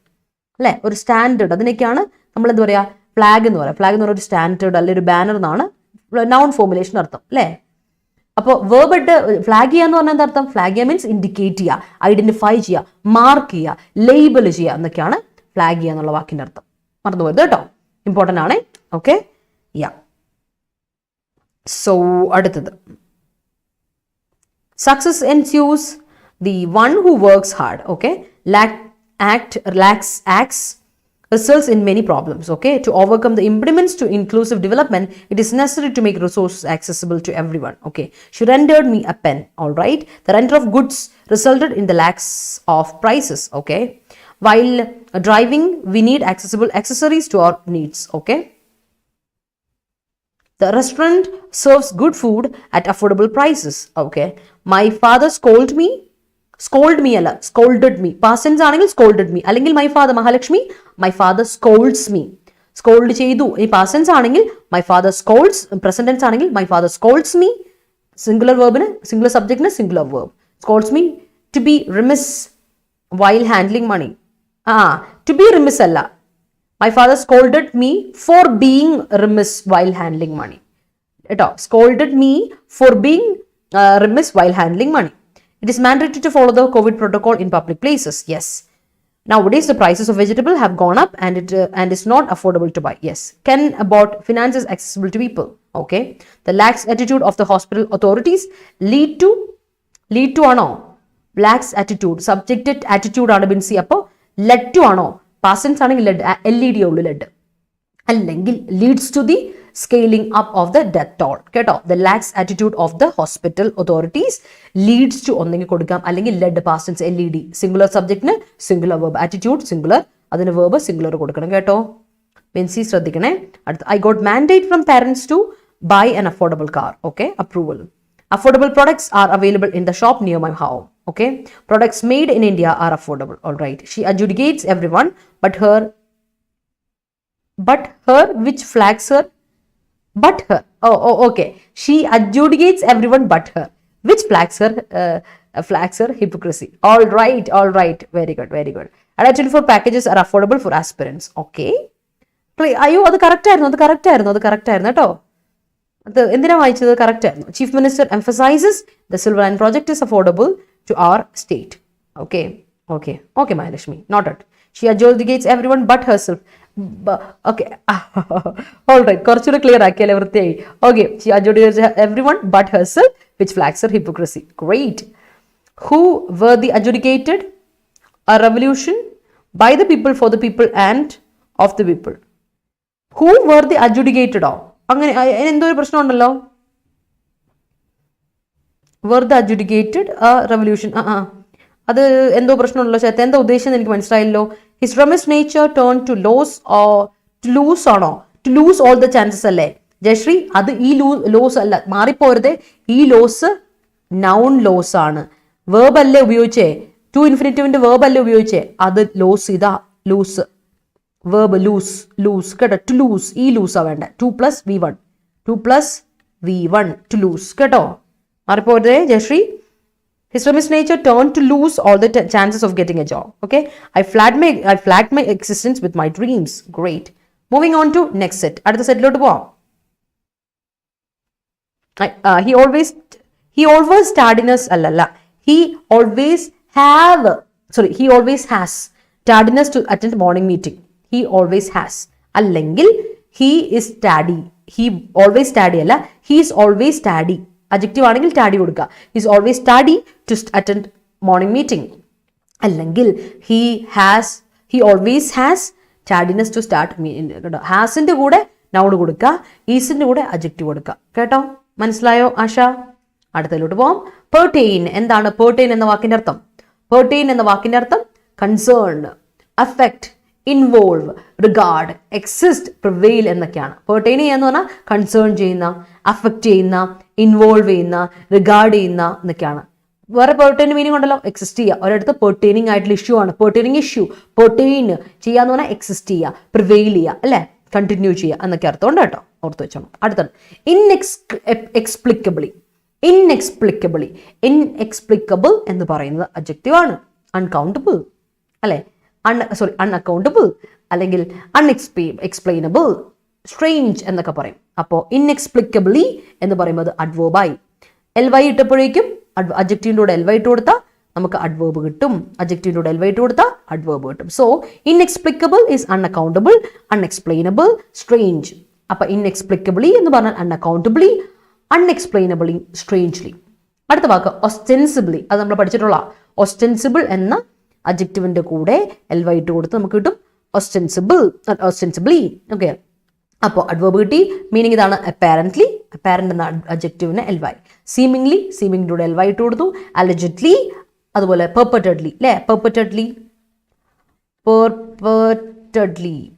അല്ലെ, ഒരു സ്റ്റാൻഡേർഡ്. അതിനൊക്കെയാണ് നമ്മൾ എന്താ പറയാ ഫ്ലാഗ് എന്ന് പറയാം. ഫ്ലാഗ് എന്ന് പറയുന്ന ഒരു സ്റ്റാൻഡേർഡ് അല്ലെങ്കിൽ ഒരു ബാനർ എന്നാണ് നൗൺ ഫോർമുലേഷൻ അർത്ഥം, അല്ലെ. അപ്പോൾ വേർബ് ഇട്ട് ഫ്ലാഗ് ചെയ്യുക എന്ന് പറഞ്ഞാൽ എന്താ അർത്ഥം? ഫ്ലാഗ് ചെയ്യുക മീൻസ് ഇൻഡിക്കേറ്റ് ചെയ്യുക, ഐഡന്റിഫൈ ചെയ്യുക, മാർക്ക് ചെയ്യുക, ലേബിൾ ചെയ്യുക എന്നൊക്കെയാണ് ഫ്ലാഗ് ചെയ്യുക എന്നുള്ള വാക്കിന്റെ അർത്ഥം. മറന്നു പോയത് കേട്ടോ, ഇമ്പോർട്ടൻ്റ് ആണ്. ഓക്കെ, സോ അടുത്തത് success ensues the one who works hard. Okay, acts results in many problems. Okay, to overcome the impediments to inclusive development, it is necessary to make resources accessible to everyone. Okay, she rendered me a pen. All right, the render of goods resulted in the lacks of prices. Okay, while driving we need accessible accessories to our needs. Okay, the restaurant serves good food at affordable prices. Okay, my father scolded me അല്ല, scolded me. Past tense ആണെങ്കിൽ scolded me, അല്ലെങ്കിൽ my father, Mahalakshmi, my father scolds me. Scold ചെയ്തു. ഈ past tense ആണെങ്കിൽ my father scolds, present tense ആണെങ്കിൽ my father scolds me. Singular വേർബിന് singular സബ്ജക്റ്റിന് singular verb. Scolds me to be remiss while handling money. To be remiss അല്ല. My father scolded me for being remiss while handling money. കേട്ടോ, scolded me for being remiss while handling money. It is mandatory to follow the COVID protocol in public places. Yes. Nowadays, the prices of vegetable have gone up and it's not affordable to buy. Yes. Can about finances accessible to people. Okay. The lax attitude of the hospital authorities lead to ano. Lax attitude. Subjected attitude ആണ് ബിൻസി. അപ്പോൾ led to ആണോ? Past tense ആണെങ്കിൽ led. LED ഉള്ളു led. അല്ലെങ്കിൽ leads to the scaling up of the death toll. കേട്ടോ, the lax attitude of the hospital authorities leads to ഒന്നെങ്കിൽ കൊടുക്കാം, അല്ലെങ്കിൽ led, past tense, LED. Singular സബ്ജക്റ്റിന് സിംഗുലർ വേർബ്, ആറ്റിറ്റ്യൂഡ് സിംഗുലർ, അതിന് verb singular കൊടുക്കണം കേട്ടോ. ബെൻസി ശ്രദ്ധിക്കണേ. അടുത്ത, I got mandate from parents to buy an affordable car. Okay, approval. Affordable products are available in the shop near my home. Okay, products made in India are affordable. All right, she adjudicates everyone but her which flags her. But her. Okay. She adjudicates everyone but her, which flags her hypocrisy. All right. Very good. And actually, for packages are affordable for aspirants. Okay. അയ്യോ, അത് correct ആയിരുന്നു കേട്ടോ. അത് എന്തിനാ വായിച്ചത്? Correct ആയിരുന്നു. Chief minister emphasizes the silver line project is affordable to our state. Okay, Mahalakshmi. Noted. She adjudicates everyone but herself. Okay. All right. കുറച്ചുകൂടെ clear ആക്കിയാലേ വൃത്തിയായി. Okay. She adjudicates everyone but herself, which flags her hypocrisy. Great. Who were the adjudicated? A revolution by the people, for the people, and of the people. Who were the adjudicated of? അങ്ങനെ എന്തോ ഒരു പ്രശ്നമുണ്ടല്ലോ. Were the adjudicated a revolution? അത് എന്തോ പ്രശ്നമുണ്ടല്ലോ. ചേർത്ത് എന്താ ഉദ്ദേശിച്ചത് എനിക്ക് മനസ്സിലായല്ലോ. His remiss nature turned to loss or to lose ആണോ? To lose all the chances അല്ലേ ജയശ്രീ? അത് ഈ ലോസ് അല്ല, മാറിപ്പോരുതേ. ഈ ലോസ് നൗൺ ലോസ് ആണ്. വേർബ് അല്ലേ ഉപയോഗിച്ചേ? ടു ഇൻഫിനിറ്റീവിന്റെ വേർബ് അല്ലേ ഉപയോഗിച്ചേ? അത് ലോസ്. ഇതാ ലൂസ് വേർബ്, ലൂസ് കേട്ടോ. ടു ലൂസ്, ഈ ലൂസാ വേണ്ട. 2+V1 ടു ലൂസ് കേട്ടോ. മാറിപ്പോരുതേ Jayashree. His remiss nature turned to lose all the chances of getting a job. Okay, I flagged my existence with my dreams. Great. Moving on to next set. അടുത്ത സെറ്റിലോട്ട് പോവാം. He always tardiness അല്ലല്ല. He always has tardiness to attend morning meeting. He always has. അല്ലെങ്കിൽ he is tardy. He always tardy അല്ല. He is always tardy. Adjective ആണെങ്കിൽ ടാഡി കൊടുക്കുക. Is always ടാഡി to attend morning meeting. അല്ലെങ്കിൽ he always has tardiness to start. ഹാസിന്റെ കൂടെ noun കൊടുക്കുക, ഈസിന്റെ കൂടെ അഡ്ജക്റ്റീവ് കൊടുക്കുക. കേട്ടോ, മനസ്സിലായോ ആശ? അടുത്തതിലോട്ട് പോവാം. പെർടെയിൻ. എന്താണ് പെർടെയിൻ എന്ന വാക്കിന്റെ അർത്ഥം? പെർടെയിൻ എന്ന വാക്കിന്റെ അർത്ഥം concern, affect, involve, regard, exist, prevail എന്നൊക്കെയാണ്. പെർടെയിൻ ചെയ്യാന്ന് പറഞ്ഞാൽ കൺസേൺ ചെയ്യുന്ന, അഫക്ട് ചെയ്യുന്ന, ഇൻവോൾവ് ചെയ്യുന്ന, റിഗാർഡ് ചെയ്യുന്ന എന്നൊക്കെയാണ്. വേറെ പെർടെയിൻ മീനിങ് ഉണ്ടല്ലോ, എക്സിസ്റ്റ് ചെയ്യുക. ഒരിടത്ത് പെർടെയിനിങ് ആയിട്ടുള്ള ഇഷ്യൂ ആണ്, പെർടെയിനിങ് ഇഷ്യൂ. പെർടെയിൻ ചെയ്യാന്ന് പറഞ്ഞാൽ എക്സിസ്റ്റ് ചെയ്യുക, പ്രിവെയിൽ ചെയ്യുക, അല്ലെ, കണ്ടിന്യൂ ചെയ്യുക എന്നൊക്കെ അർത്ഥമുണ്ട് കേട്ടോ, ഓർത്ത് വെച്ചോണം. അടുത്തത് ഇൻഎക്സ്പ്ലിക്കബിളി. ഇൻഎക്സ്പ്ലിക്കബിളി, ഇൻഎക്സ്പ്ലിക്കബിൾ എന്ന് പറയുന്നത് അഡ്ജക്റ്റീവ് ആണ്. അൺകൗണ്ടബിൾ അല്ലെ, അൺഅക്കൗണ്ടബിൾ അല്ലെങ്കിൽ എക്സ്പ്ലെയിനബിൾ, സ്ട്രേഞ്ച് എന്നൊക്കെ പറയും. അപ്പോൾ ഇൻഎക്സ്പ്ലിക്കബിളി എന്ന് പറയുന്നത് അഡ്വേർബായി. എൽവൈ ഇട്ടപ്പോഴേക്കും അഡ്ജക്റ്റീവിൻ്റെ കൂടെ എൽവൈ ഇട്ട് കൊടുത്താൽ നമുക്ക് അഡ്വേർബ് കിട്ടും, അഡ്ജക്റ്റീവിൻ്റെ കൂടെ എൽവൈ ഇട്ട് കൊടുത്താൽ അഡ്വേർബ് കിട്ടും. So inexplicable is unaccountable, unexplainable, strange. അപ്പൊ ഇൻഎക്സ്പ്ലിക്കബിളി എന്ന് പറഞ്ഞാൽ അൺഅക്കൗണ്ടബിളി, അൺഎക്സ്പ്ലെയിനബിളി, സ്ട്രേഞ്ച്ലി. അടുത്ത വാക്ക് ഒസ്റ്റെൻസിബിളി. അത് നമ്മൾ പഠിച്ചിട്ടുള്ള ഒസ്റ്റെൻസിബിൾ എന്ന അഡ്ജക്റ്റീവിന്റെ കൂടെ എൽവൈ ഇട്ട് കൊടുത്ത് നമുക്ക് കിട്ടും ഒസ്റ്റെൻസിബിളി. ഓക്കെ, അപ്പോൾ അഡ്വേർബ് കിട്ടി. മീനിങ് ഇതാണ്. അപ്പാരന്റ്ലി, അപ്പാരന്റ് എന്ന അഡ്ജക്റ്റീവിന് എൽവൈ. സീമിംഗ്ലി, സീമിംഗിന്റെ കൂടെ എൽവൈ ഇട്ട് കൊടുത്തു. അലജഡ്ലി, അതുപോലെ പെർപെറ്റഡ്ലി അല്ലേ,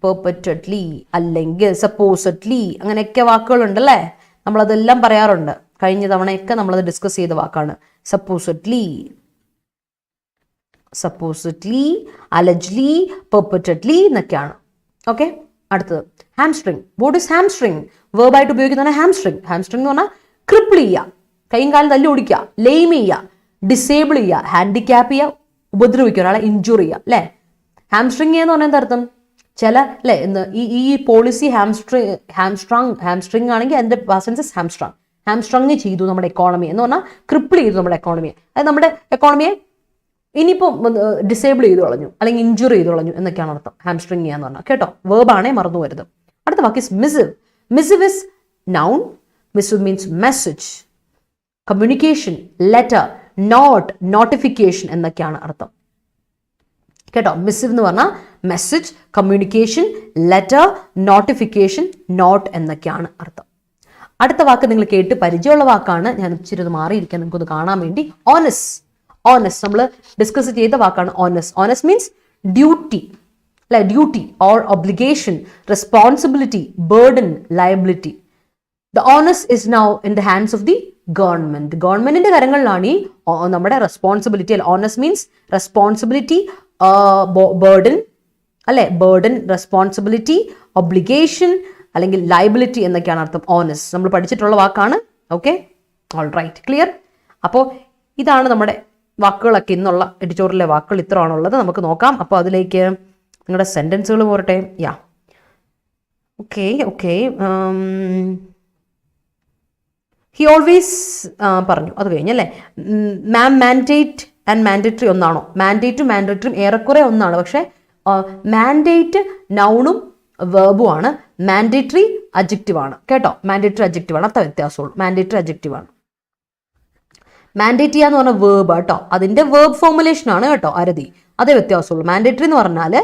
പെർപെറ്റഡ്ലി അല്ലെങ്കിൽ സപ്പോസഡ്ലി, അങ്ങനെയൊക്കെ വാക്കുകളുണ്ടല്ലേ, നമ്മളതെല്ലാം പറയാറുണ്ട്. കഴിഞ്ഞ തവണയൊക്കെ നമ്മളത് ഡിസ്കസ് ചെയ്ത വാക്കാണ് സപ്പോസഡ്ലി, അലജ്ലി, പെർപെറ്റഡ്ലി എന്നൊക്കെയാണ്. ഓക്കെ, അടുത്തത് ഹാംസ്ട്രിങ്. What is hamstring? വേർബായിട്ട് ഉപയോഗിക്കുന്നതാണ് ഹാംസ്ട്രിങ്. ഹാംസ്ട്രിങ് എന്ന് പറഞ്ഞാൽ ക്രിപ്പിൾ ചെയ്യുക, കൈയും കാലം തല്ലി ഓടിക്കുക, ലെയിം ചെയ്യുക, ഡിസേബിൾ ചെയ്യുക, ഹാൻഡിക്യാപ്പ് ചെയ്യുക, ഉപദ്രവിക്കുക, ഒരാളെ ഇഞ്ചുർ ചെയ്യുക അല്ലേ. ഹാംസ്ട്രിങ് എന്ന് പറഞ്ഞാൽ എന്താ അർത്ഥം? ചില അല്ലെ ഈ പോളിസി ഹാംസ്ട്രിങ് ആണെങ്കിൽ അതിന്റെ പാസൻസ് ഹാംസ്ട്രങ് ചെയ്തു നമ്മുടെ എക്കോണമി എന്ന് പറഞ്ഞാൽ ക്രിപ്പിൾ ചെയ്തു നമ്മുടെ എക്കോണമിയെ. അത് നമ്മുടെ എക്കോണമിയെ ഇനിയിപ്പോൾ ഡിസേബിൾ ചെയ്ത് കളഞ്ഞു അല്ലെങ്കിൽ ഇഞ്ചുറി ചെയ്ത് കളഞ്ഞു എന്നൊക്കെയാണ് അർത്ഥം ഹാംസ്ട്രിങ് ചെയ്യാന്ന് പറഞ്ഞാൽ. കേട്ടോ, വേർബാണേ മറന്നു വരുത്. അടുത്ത വാക്ക് is missive. Missive is noun. Missive means message, communication, letter, note, notification എന്നൊക്കെയാണ് അർത്ഥം. കേട്ടോ, മിസിവ് എന്ന് പറഞ്ഞാൽ message, communication, letter, notification, note എന്നൊക്കെയാണ് അർത്ഥം. അടുത്ത വാക്ക് നിങ്ങൾ കേട്ട് പരിചയമുള്ള വാക്കാണ്. ഞാൻ ഇച്ചിരി മാറിയിരിക്കാൻ നിങ്ങൾക്കൊന്ന് കാണാൻ വേണ്ടി. ഓനസ്. ഓനസ് നമ്മൾ ഡിസ്കസ് ചെയ്ത വാക്കാണ് ഓനസ്. ഓനസ് മീൻസ് ഡ്യൂട്ടി അല്ലെ, duty or obligation, responsibility, burden, liability. The onus is now in the hands of the government. ഗവൺമെന്റിന്റെ കരങ്ങളിലാണ് ഈ നമ്മുടെ റെസ്പോൺസിബിലിറ്റി അല്ലെ. ഓനസ് മീൻസ് റെസ്പോൺസിബിലിറ്റി, ബേർഡൻ അല്ലെ, ബേർഡൻ, റെസ്പോൺസിബിലിറ്റി, ഒബ്ലിഗേഷൻ അല്ലെങ്കിൽ ലയബിലിറ്റി എന്നൊക്കെയാണ് അർത്ഥം. ഓനസ് നമ്മൾ പഠിച്ചിട്ടുള്ള വാക്കാണ്. Okay, all right, clear. അപ്പോൾ ഇതാണ് നമ്മുടെ വാക്കുകളൊക്കെ. ഇന്നുള്ള എഡിറ്റോറിയലിലെ വാക്കുകൾ ഇത്രയാണുള്ളത്. നമുക്ക് നോക്കാം. അപ്പോൾ അതിലേക്ക് നിങ്ങളുടെ സെൻറ്റൻസുകൾ പോരട്ടെ. യാ, ഓക്കെ. ഹി ഓൾവേസ് പറഞ്ഞു, അത് കഴിഞ്ഞല്ലേ. മാൻഡേറ്റ് ആൻഡ് മാൻഡേറ്ററി ഒന്നാണോ? മാൻഡേറ്റും മാൻഡേറ്ററിയും ഏറെക്കുറെ ഒന്നാണ്. പക്ഷേ മാൻഡേറ്റ് നൗണും വേർബും ആണ്, മാൻഡേറ്ററി അഡ്ജക്റ്റീവ് ആണ്. കേട്ടോ, മാൻഡേറ്ററി അഡ്ജക്റ്റീവ് ആണ്, അത്ര വ്യത്യാസമുള്ളൂ. മാൻഡേറ്ററി അഡ്ജക്റ്റീവ് ആണ്. മാൻഡേറ്റ് ചെയ്യാന്ന് പറഞ്ഞ വേർബ് കേട്ടോ, അതിന്റെ വേർബ് ഫോർമുലേഷൻ ആണ് കേട്ടോ അരതി, അതേ വ്യത്യാസമുള്ളൂ. മാൻഡേറ്ററി എന്ന് പറഞ്ഞാൽ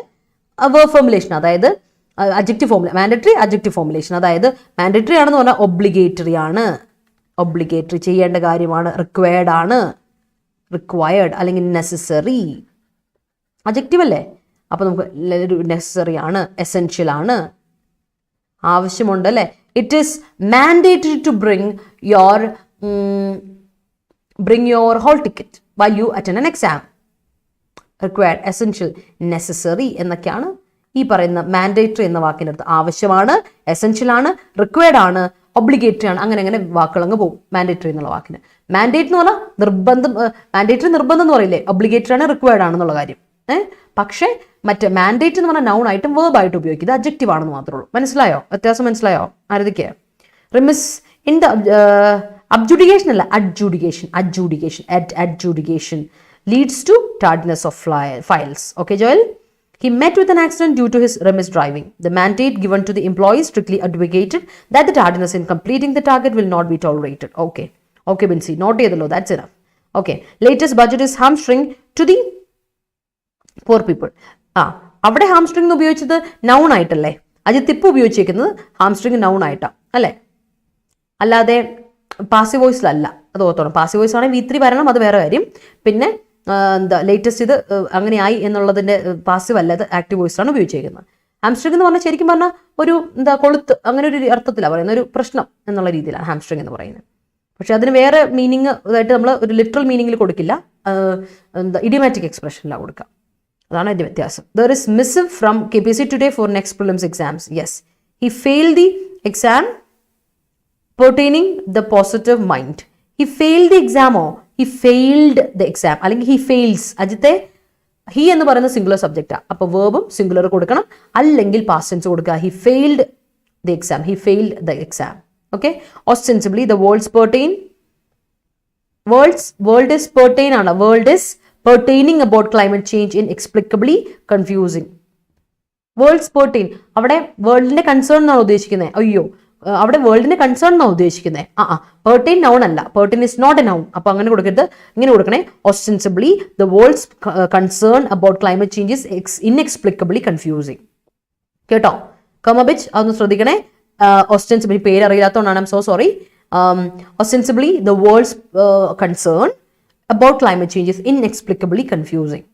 വേർബ് ഫോർമുലേഷൻ, അതായത് adjective formula, mandatory adjective formulation. അതായത് മാൻഡേറ്ററി ആണെന്ന് പറഞ്ഞാൽ ഒബ്ലിഗേറ്ററി ആണ്, ഒബ്ലിഗേറ്ററി ചെയ്യേണ്ട കാര്യമാണ്, റിക്വയർഡ് ആണ്, റിക്വയർഡ് അല്ലെങ്കിൽ നെസസറി അഡ്ജക്റ്റീവ് അല്ലേ. അപ്പൊ നമുക്ക് നെസസറി ആണ്, എസെൻഷ്യൽ ആണ്, ആവശ്യമുണ്ട് അല്ലേ. It is mandatory to bring your hall ticket while you attend an exam. Required, essential, necessary എന്നൊക്കെയാണ് ഈ പറയുന്ന മാൻഡേറ്ററി എന്ന വാക്കിനടുത്ത്. ആവശ്യമാണ്, എസെൻഷ്യൽ ആണ്, റിക്വയർഡ് ആണ്, ഒബ്ലിഗേറ്ററി ആണ്, അങ്ങനെ അങ്ങനെ വാക്കുകൾ അങ്ങ് പോകും മാൻഡേറ്ററി എന്നുള്ള വാക്കിന്. മാൻഡേറ്റ് എന്ന് പറഞ്ഞാൽ നിർബന്ധം, മാൻഡേറ്ററി നിർബന്ധം എന്ന് പറയില്ലേ, ഒബ്ലിഗേറ്ററി ആണ്, റിക്വയർഡ് ആണെന്നുള്ള കാര്യം. പക്ഷേ മറ്റേ മാൻഡേറ്റ് എന്ന് പറഞ്ഞാൽ നൗൺ ആയിട്ടും വേർബ് ആയിട്ട് ഉപയോഗിക്കും. ഇത് അഡ്ജക്റ്റീവ് ആണെന്ന് മാത്രമേ ഉള്ളൂ. മനസ്സിലായോ? വ്യത്യാസം മനസ്സിലായോ ആരതിക്ക്? റിമിസ് ഇൻ ദ അബ്ജുഡിക്കേഷൻ അല്ല, adjudication leads to tardiness of files. Okay, Joel? He met with an accident due to his remiss driving. The mandate given to the employee strictly advocated that the tardiness in completing the target will not be tolerated. Okay, Binsi, note ചെയ്തല്ലോ, that's enough. Okay, latest budget is hamstring to the poor people. അവിടെ hamstring ഉപയോഗിച്ചത് noun ആയിട്ടല്ലേ, അജിത്ത് ഇപ്പോൾ ഉപയോഗിച്ചിരിക്കുന്നത് hamstring noun ആയിട്ടാണ് അല്ലേ, അല്ലാതെ passive വോയിസിലല്ല. അത് ഓർത്തോണം. പാസീവ് വോയിസ് ആണെങ്കിൽ V3 വരണം, അത് വേറെ കാര്യം. പിന്നെ എന്താ ലേറ്റസ്റ്റ് ഇത് അങ്ങനെയായി എന്നുള്ളതിൻ്റെ പാസീവ് അല്ല, അത് ആക്റ്റീവ് വോയിസിലാണ് ഉപയോഗിച്ചിരിക്കുന്നത്. ഹാംസ്ട്രിങ് എന്ന് പറഞ്ഞാൽ ശരിക്കും പറഞ്ഞാൽ ഒരു എന്താ കൊളുത്ത് അങ്ങനെ ഒരു അർത്ഥത്തിലാണ് പറയുന്നത്, ഒരു പ്രശ്നം എന്നുള്ള രീതിയിലാണ് ഹാംസ്ട്രിങ് എന്ന് പറയുന്നത്. പക്ഷെ അതിന് വേറെ മീനിങ് ഇതായിട്ട് നമ്മൾ ഒരു ലിറ്ററൽ മീനിങ്ങിൽ കൊടുക്കില്ല, എന്താ ഇഡിയോമാറ്റിക് എക്സ്പ്രഷനിലാണ് കൊടുക്കുക. അതാണ് അതിൻ്റെ വ്യത്യാസം. There is missive from KPSC today for next prelims exams. Yes, he failed the exam pertaining the positive mind. He failed the exam or he failed the exam അല്ലെങ്കിൽ he fails. അജിത്തെ he എന്ന് പറയുന്ന singular സബ്ജക്റ്റാണ്, അപ്പോൾ വേർബും singular കൊടുക്കണം, അല്ലെങ്കിൽ past tense കൊടുക്കുക. he failed the exam, he failed the exam. okay, ostensibly the world's pertain, world is pertain ആണ്, world is pertaining about climate change inexplicably confusing. Worlds pertain, അവിടെ വേൾഡിന്റെ കൺസേൺ എന്നാണ് ഉദ്ദേശിക്കുന്നത്. അയ്യോ, അവിടെ വേൾഡിന്റെ കൺസേൺ എന്നാണ് ഉദ്ദേശിക്കുന്നത്. പെർട്ടൈൻ നൗൺ അല്ല, pertain is not A noun. അപ്പൊ അങ്ങനെ കൊടുക്കരുത്, ഇങ്ങനെ കൊടുക്കണേ. ostensibly the world's concern about climate change is inexplicably confusing. കേട്ടോ കമബിച്ച്, അതൊന്ന് ശ്രദ്ധിക്കണേ. ostensibly പേര് അറിയാത്തതുകൊണ്ടാണ്, I'm so sorry. ostensibly the world's concern about climate change is inexplicably confusing.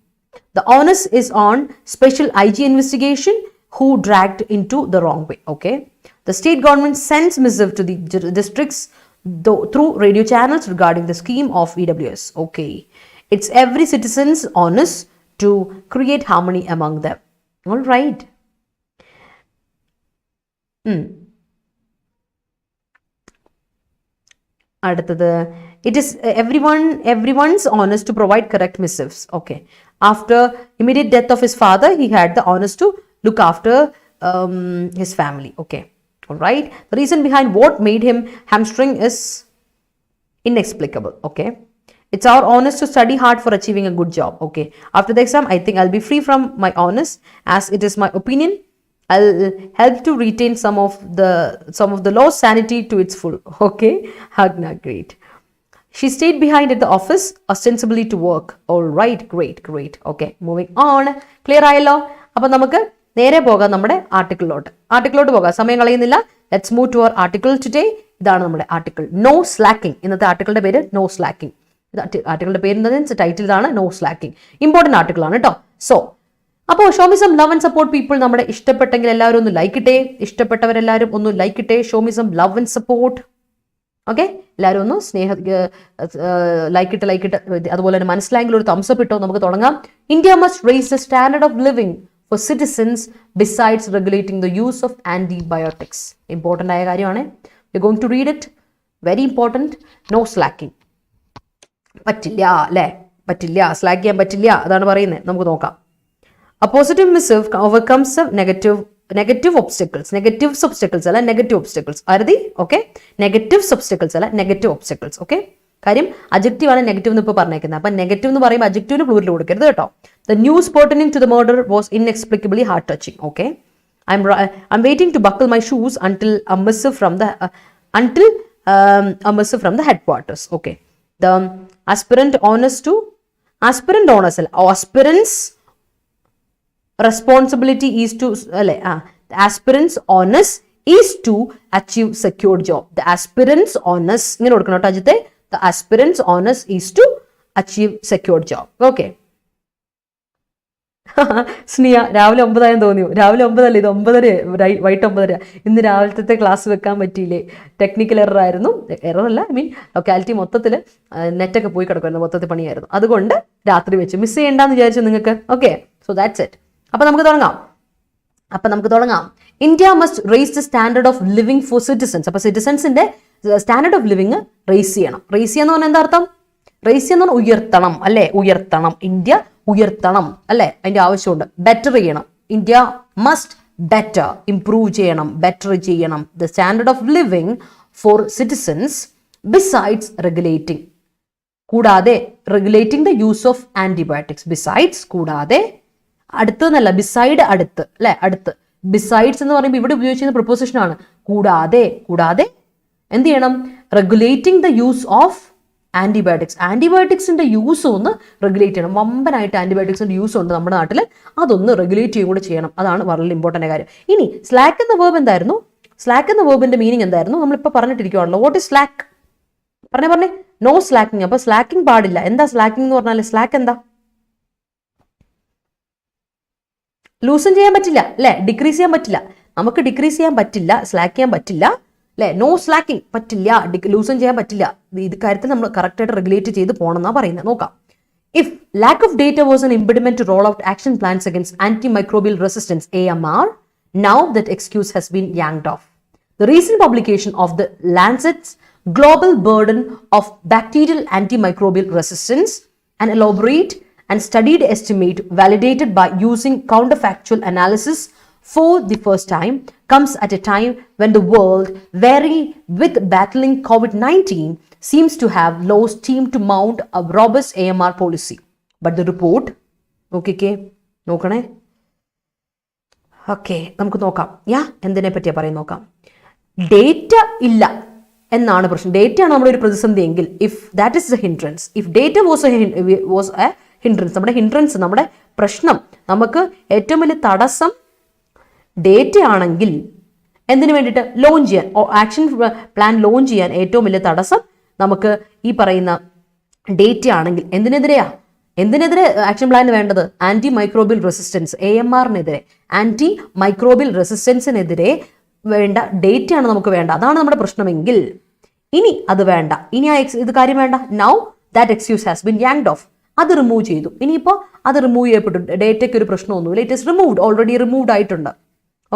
The onus is on special IG investigation who dragged into the wrong way. Okay, the state government sends missive to the districts through radio channels regarding the scheme of EWS. Okay, it's every citizen's onus to create harmony among them. All right. അടുത്തത്, it is everyone's honest to provide correct missives. Okay, after immediate death of his father, he had the honest to look after his family. Okay, all right. The reason behind what made him hamstring is inexplicable. Okay, it's our honest to study hard for achieving a good job. Okay, after the exam I think I'll be free from my honest, as it is my opinion I'll help to retain some of the lost sanity to its full. Okay, Hagna, great. She stayed behind at the office ostensibly to work. All right, great. Okay, moving on. Clear ആയല്ലോ? അപ്പോൾ നമുക്ക് നേരെ പോകാം നമ്മുടെ ആർട്ടിക്കിളിലോട്ട് പോകാം, സമയം കളയുന്നില്ല. Let's move to our article today. ഇതാണ് നമ്മുടെ ആർട്ടിക്കിൾ, നോ സ്ലാക്കിംഗ്. ഇന്നത്തെ ആർട്ടിക്കിളിന്റെ പേര് നോ സ്ലാക്കിംഗ്. ആർട്ടിക്കിളിന്റെ പേര് എന്താണെന്ന് ടൈറ്റിൽ ഇതാണ്, നോ സ്ലാക്കിംഗ്. ഇമ്പോർട്ടന്റ് ആർട്ടിക്കിൾ ആണ് കേട്ടോ. സോ അപ്പോൾ show me some love and support people. നമ്മുടെ ഇഷ്ടപ്പെട്ടെങ്കിൽ എല്ലാവരും ഒന്ന് ലൈക്ക് ഇട്ടേ, ഇഷ്ടപ്പെട്ടവരെല്ലാവരും ഒന്ന് ലൈക്ക് ഇട്ടേ. Show me some love and support. Okay, എല്ലാവരും ഒന്ന് ലൈക്ക് ഇട്ട് അതുപോലെ തന്നെ മനസ്സിലായെങ്കിൽ ഒരു തംസപ്പ് ഇട്ടോ. നമുക്ക് തുടങ്ങാം. India must raise the standard of living for citizens besides regulating the use of antibiotics. Important ആയ കാര്യമാണ്. We going to read it, very important. No slacking. പറ്റില്ല അല്ലേ, പറ്റില്ല, സ്ലാക്ക് ചെയ്യാൻ പറ്റില്ല, അതാണ് പറയുന്നത്. നമുക്ക് നോക്കാം. A positive missive overcomes the negative obstacles. Negatives obstacles അല്ല, നെഗറ്റീവ് obstacles. ആരതി? ഓക്കെ, നെഗറ്റീവ്സ് obstacles അല്ല, നെഗറ്റീവ് obstacles. ഓക്കെ, കാര്യം അജക്റ്റീവ് ആണ് നെഗറ്റീവ് എന്ന് ഇപ്പോൾ പറഞ്ഞേക്കുന്നത്. അപ്പം നെഗറ്റീവ് എന്ന് പറയുമ്പോൾ അജക്റ്റീവിന് പ്ലൂരൽ കൊടുക്കരുത് കേട്ടോ. The news pertaining to the murder was inexplicably heart touching. Okay, I'm waiting to buckle my shoes until a missive from the headquarters. Okay, the aspirant's responsibility is to the aspirant's onus is to achieve secured job. The aspirant's onus ingane kodukana ട്ടോ ajithe. The aspirant's onus is to achieve secured job. Okay. Sniya, രാവിലെ 9 തോന്നിയോ? രാവിലെ 9 അല്ല, ഇത് 9:30, വൈകിട്ട് 9:30. ഇന്ന് രാവിലത്തെ class വെക്കാൻ പറ്റിയില്ലേ? ടെക്നിക്കൽ എറർ ആയിരുന്നു. എറർ അല്ല, ഐ മീൻ ലൊക്കാലിറ്റി മൊത്തത്തിൽ നെറ്റൊക്കെ പോയി കിടക്കുമായിരുന്നു, മൊത്തത്തിൽ പണിയായിരുന്നു. അതുകൊണ്ട് രാത്രി വെച്ച് മിസ് ചെയ്യേണ്ടെന്ന് വിചാരിച്ചു നിങ്ങൾക്ക്. Okay, so that's it. അപ്പം നമുക്ക് തുടങ്ങാം. India must raise the standard of living for citizens. അപ്പോൾ സിറ്റിസൺസിന്റെ സ്റ്റാൻഡേർഡ് ഓഫ് ലിവിംഗ് റേസ് ചെയ്യണം. റേസ് ചെയ്യാന്ന് പറഞ്ഞാൽ എന്താ അർത്ഥം? റേസ് ചെയ്യാന്ന് പറഞ്ഞാൽ ഉയർത്തണം അല്ലേ, ഉയർത്തണം. ഇന്ത്യ ഉയർത്തണം അല്ലേ, അതിന്റെ ആവശ്യമുണ്ട്. ബെറ്റർ ചെയ്യണം. ഇന്ത്യ മസ്റ്റ് ബെറ്റർ, ഇംപ്രൂവ് ചെയ്യണം, ബെറ്റർ ചെയ്യണം. The standard of living for citizens besides regulating, കൂടാതെ regulating the use of antibiotics. Besides കൂടാതെ, അടുത്ത് എന്നല്ല, ബിസൈഡ് അടുത്ത് അല്ലെ, അടുത്ത്. ബിസൈഡ്സ് എന്ന് പറയുമ്പോൾ ഇവിടെ ഉപയോഗിച്ചിരുന്ന പ്രിപ്പോസിഷൻ ആണ്. കൂടാതെ എന്ത് ചെയ്യണം? റെഗുലേറ്റിംഗ് ദ യൂസ് ഓഫ് ആന്റിബയോട്ടിക്സിന്റെ യൂസ് ഒന്ന് റെഗുലേറ്റ് ചെയ്യണം. വമ്പനായിട്ട് ആന്റിബയോട്ടിക്സിന്റെ യൂസ് ഉണ്ട് നമ്മുടെ നാട്ടിൽ, അതൊന്ന് റെഗുലേറ്റ് ചെയ്യുക കൂടെ ചെയ്യണം. അതാണ് വളരെ ഇമ്പോർട്ടൻ്റ് കാര്യം. ഇനി സ്ലാക്ക് എന്ന വേർബ് എന്തായിരുന്നു? സ്ലാക്ക് എന്ന വേർബിന്റെ മീനിങ് എന്തായിരുന്നു? നമ്മളിപ്പോൾ പറഞ്ഞിട്ടിരിക്കുകയാണല്ലോ. What is slack? പറഞ്ഞേ. No slacking. അപ്പൊ സ്ലാക്കിംഗ് പാടില്ല. എന്താ സ്ലാക്കിംഗ് എന്ന് പറഞ്ഞാൽ? സ്ലാക്ക് എന്താ? ലൂസൺ ചെയ്യാൻ പറ്റില്ല അല്ലെ, ഡിക്രീസ് ചെയ്യാൻ പറ്റില്ല. നമുക്ക് ഡിക്രീസ് ചെയ്യാൻ പറ്റില്ല, സ്ലാക്ക് ചെയ്യാൻ പറ്റില്ല അല്ലെ. നോ സ്ലാക്കിംഗ് പറ്റില്ല, ലൂസൺ ചെയ്യാൻ പറ്റില്ല. ഇത് കാര്യത്തിൽ നമ്മൾ കറക്റ്റ് ആയിട്ട് റെഗുലേറ്റ് ചെയ്ത് പോകണം എന്നാ പറയുന്നത്. നോക്കാം. If lack of data was an impediment to roll out action plans against antimicrobial resistance AMR, now that excuse has been yanked off. The recent publication of the Lancet's Global Burden of Bacterial Antimicrobial Resistance, an elaborate and studied estimate validated by using counterfactual analysis for the first time, comes at a time when the world, weary with battling COVID-19, seems to have lost steam to mount a robust AMR policy. But the report, നോക്കണേ. Okay, നമുക്ക് നോക്കാം. എന്തിനെ പറ്റിയാ പറയും നോക്കാം. Data ഇല്ല എന്നാണ് പ്രശ്നം. ഡേറ്റയാണ് നമ്മുടെ ഒരു പ്രതിസന്ധി എങ്കിൽ, if that is A hindrance, if data was A hindrance, നമ്മുടെ ഹിൻഡ്രൻസ്, നമ്മുടെ പ്രശ്നം, നമുക്ക് ഏറ്റവും വലിയ തടസ്സം ഡേറ്റ ആണെങ്കിൽ എന്തിനു വേണ്ടിയിട്ട് ലോഞ്ച് ചെയ്യാൻ, ആക്ഷൻ പ്ലാൻ ലോഞ്ച് ചെയ്യാൻ ഏറ്റവും വലിയ തടസ്സം നമുക്ക് ഈ പറയുന്ന ഡേറ്റ ആണെങ്കിൽ എന്തിനെതിരെ ആക്ഷൻ പ്ലാൻ വേണ്ടത്? ആന്റി മൈക്രോബിയൽ റെസിസ്റ്റൻസ്, AMRനെതിരെ, ആന്റി മൈക്രോബിയൽ റെസിസ്റ്റൻസിനെതിരെ വേണ്ട ഡേറ്റയാണ് നമുക്ക് വേണ്ട. അതാണ് നമ്മുടെ പ്രശ്നമെങ്കിൽ ഇനി അത് വേണ്ട, ഇനി ഇത് കാര്യം വേണ്ട. Now that excuse has been yanked off. അത് റിമൂവ് ചെയ്തു. ഇനിയിപ്പോൾ അത് റിമൂവ് ചെയ്യപ്പെട്ടു. ഡേറ്റയ്ക്ക് ഒരു പ്രശ്നമൊന്നുമില്ല. It is removed, already removed ആയിട്ടുണ്ട്.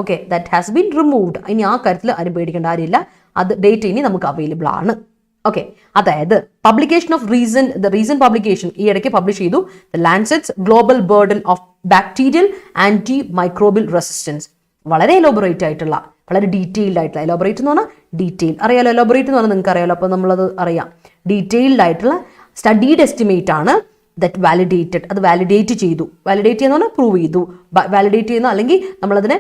Okay, that has been removed. ഇനി ആ കാര്യത്തിൽ ആരും പേടിക്കേണ്ട കാര്യമില്ല. അത് ഡേറ്റ ഇനി നമുക്ക് അവൈലബിൾ ആണ്. ഓക്കെ, അതായത് പബ്ലിക്കേഷൻ ഓഫ് റീസെന്റ് പബ്ലിക്കേഷൻ ഈ ഇടയ്ക്ക് പബ്ലിഷ് ചെയ്തു. The Lancet's global burden of bacterial anti microbial resistance. വളരെ എലോബറേറ്റ് ആയിട്ടുള്ള, വളരെ ഡീറ്റെയിൽഡ് ആയിട്ടുള്ള, എലോബറേറ്റ് എന്ന് പറഞ്ഞാൽ ഡീറ്റെയിൽ അറിയാലോ, എലോബറേറ്റ് എന്ന് പറഞ്ഞാൽ നിങ്ങൾക്ക് അറിയാലോ, അപ്പോൾ നമ്മളത് അറിയാം. ഡീറ്റെയിൽഡ് ആയിട്ടുള്ള സ്റ്റഡീഡ് എസ്റ്റിമേറ്റ് ആണ്. ദറ്റ് വാലിഡേറ്റഡ്, അത് വാലിഡേറ്റ് ചെയ്തു. വാലിഡേറ്റ് ചെയ്യുന്ന പറഞ്ഞാൽ പ്രൂവ് ചെയ്തു. വാലിഡേറ്റ് ചെയ്യുന്ന അല്ലെങ്കിൽ നമ്മളതിനെ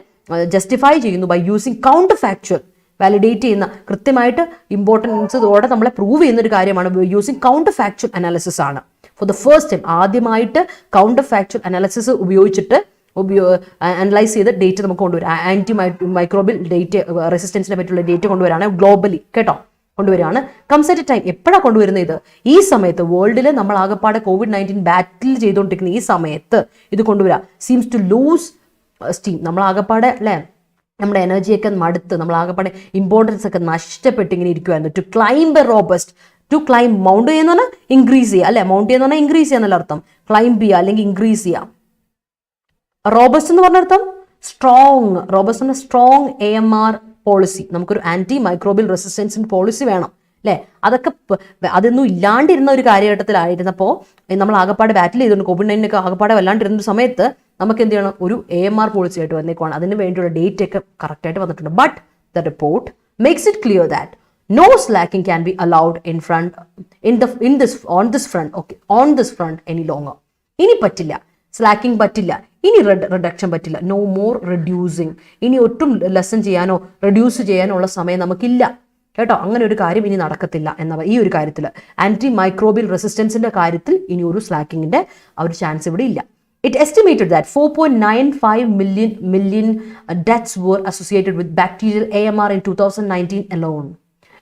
ജസ്റ്റിഫൈ ചെയ്യുന്നു by using counter factual. Validate ചെയ്യുന്ന, കൃത്യമായിട്ട് ഇമ്പോർട്ടൻസോടെ നമ്മളെ പ്രൂവ് ചെയ്യുന്ന ഒരു കാര്യമാണ് യൂസിങ് കൗണ്ടർ ഫാക്ച്വൽ അനാലിസിസ് ആണ്. ഫോർ ദ ഫസ്റ്റ് ടൈം ആദ്യമായിട്ട് കൗണ്ടർ ഫാക്ച്വൽ അനാലിസിസ് ഉപയോഗിച്ചിട്ട് അനലൈസ് ചെയ്ത് ഡേറ്റ നമുക്ക് കൊണ്ടുവരാം. ആന്റി മൈക്രോബിയൽ ഡേറ്റ റെസിസ്റ്റൻസിനെ പറ്റിയുള്ള ഡേറ്റ കൊണ്ടുവരാണ് ഗ്ലോബലി, കേട്ടോ, കൊണ്ടുവരികയാണ്. Comes at A time. എപ്പോഴാണ് കൊണ്ടുവരുന്നത് ഇത്? ഈ സമയത്ത് വേൾഡിൽ നമ്മൾ ആകെപ്പാടെ COVID-19 ബാറ്റിൽ ചെയ്തുകൊണ്ടിരിക്കുന്ന ഈ സമയത്ത് ഇത് കൊണ്ടുവരാം. Seems to lose steam. നമ്മൾ ആകെപ്പാടെ അല്ലേ, നമ്മുടെ എനർജിയൊക്കെ മടുത്ത്, നമ്മൾ ആകെപ്പാടെ ഇമ്പോർട്ടൻസ് ഒക്കെ നഷ്ടപ്പെട്ട് ഇങ്ങനെ ഇരിക്കുമായിരുന്നു. To climb a robust, to climb, mount ചെയ്യുന്ന പറഞ്ഞാൽ ഇൻക്രീസ് ചെയ്യുക അല്ലെ, മൗണ്ട് ചെയ്യുന്ന പറഞ്ഞാൽ ഇൻക്രീസ് ചെയ്യാന്നല്ല അർത്ഥം. ക്ലൈംബ് ചെയ്യുക അല്ലെങ്കിൽ ഇൻക്രീസ് ചെയ്യുക. റോബസ്റ്റ് എന്ന് പറഞ്ഞർത്ഥം സ്ട്രോങ്. റോബസ്റ്റ് എന്ന സ്ട്രോങ് AMR പോളിസി. നമുക്കൊരു ആന്റി മൈക്രോബിയൽ റെസിസ്റ്റൻസിന് പോളിസി വേണം അല്ലേ. അതൊന്നും ഇല്ലാണ്ടിരുന്ന ഒരു കാലഘട്ടത്തിലായിരുന്നപ്പോൾ നമ്മൾ ആകപ്പാടെ ബാറ്റിൽ ചെയ്തുകൊണ്ട് COVID-19 ഒക്കെ ആകപ്പാടെ വല്ലാണ്ടിരുന്ന ഒരു സമയത്ത് നമുക്ക് എന്ത് ചെയ്യണം? ഒരു AMR പോളിസി ആയിട്ട് വന്നേക്കുവാണ്. അതിന് വേണ്ടിയുള്ള ഡേറ്റ് ഒക്കെ കറക്റ്റായിട്ട് വന്നിട്ടുണ്ട്. But the report makes it clear that no slacking can be allowed on this front any longer. ഇനി പറ്റില്ല, സ്ലാക്കിംഗ് പറ്റില്ല, ഇനി റിഡക്ഷൻ പറ്റില്ല. No more reducing. ഇനി ഒട്ടും ലെസൺ ചെയ്യാനോ റെഡ്യൂസ് ചെയ്യാനോ ഉള്ള സമയം നമുക്കില്ല, കേട്ടോ. അങ്ങനെ ഒരു കാര്യം ഇനി നടക്കത്തില്ല എന്ന ഈ ഒരു കാര്യത്തിൽ, ആന്റി മൈക്രോബിയൽ റെസിസ്റ്റൻസിന്റെ കാര്യത്തിൽ ഇനി ഒരു സ്ലാക്കിങ്ങിന്റെ ആ ഒരു ചാൻസ് ഇവിടെ ഇല്ല. It estimated that 4.95 million deaths were associated with bacterial AMR in 2019 alone.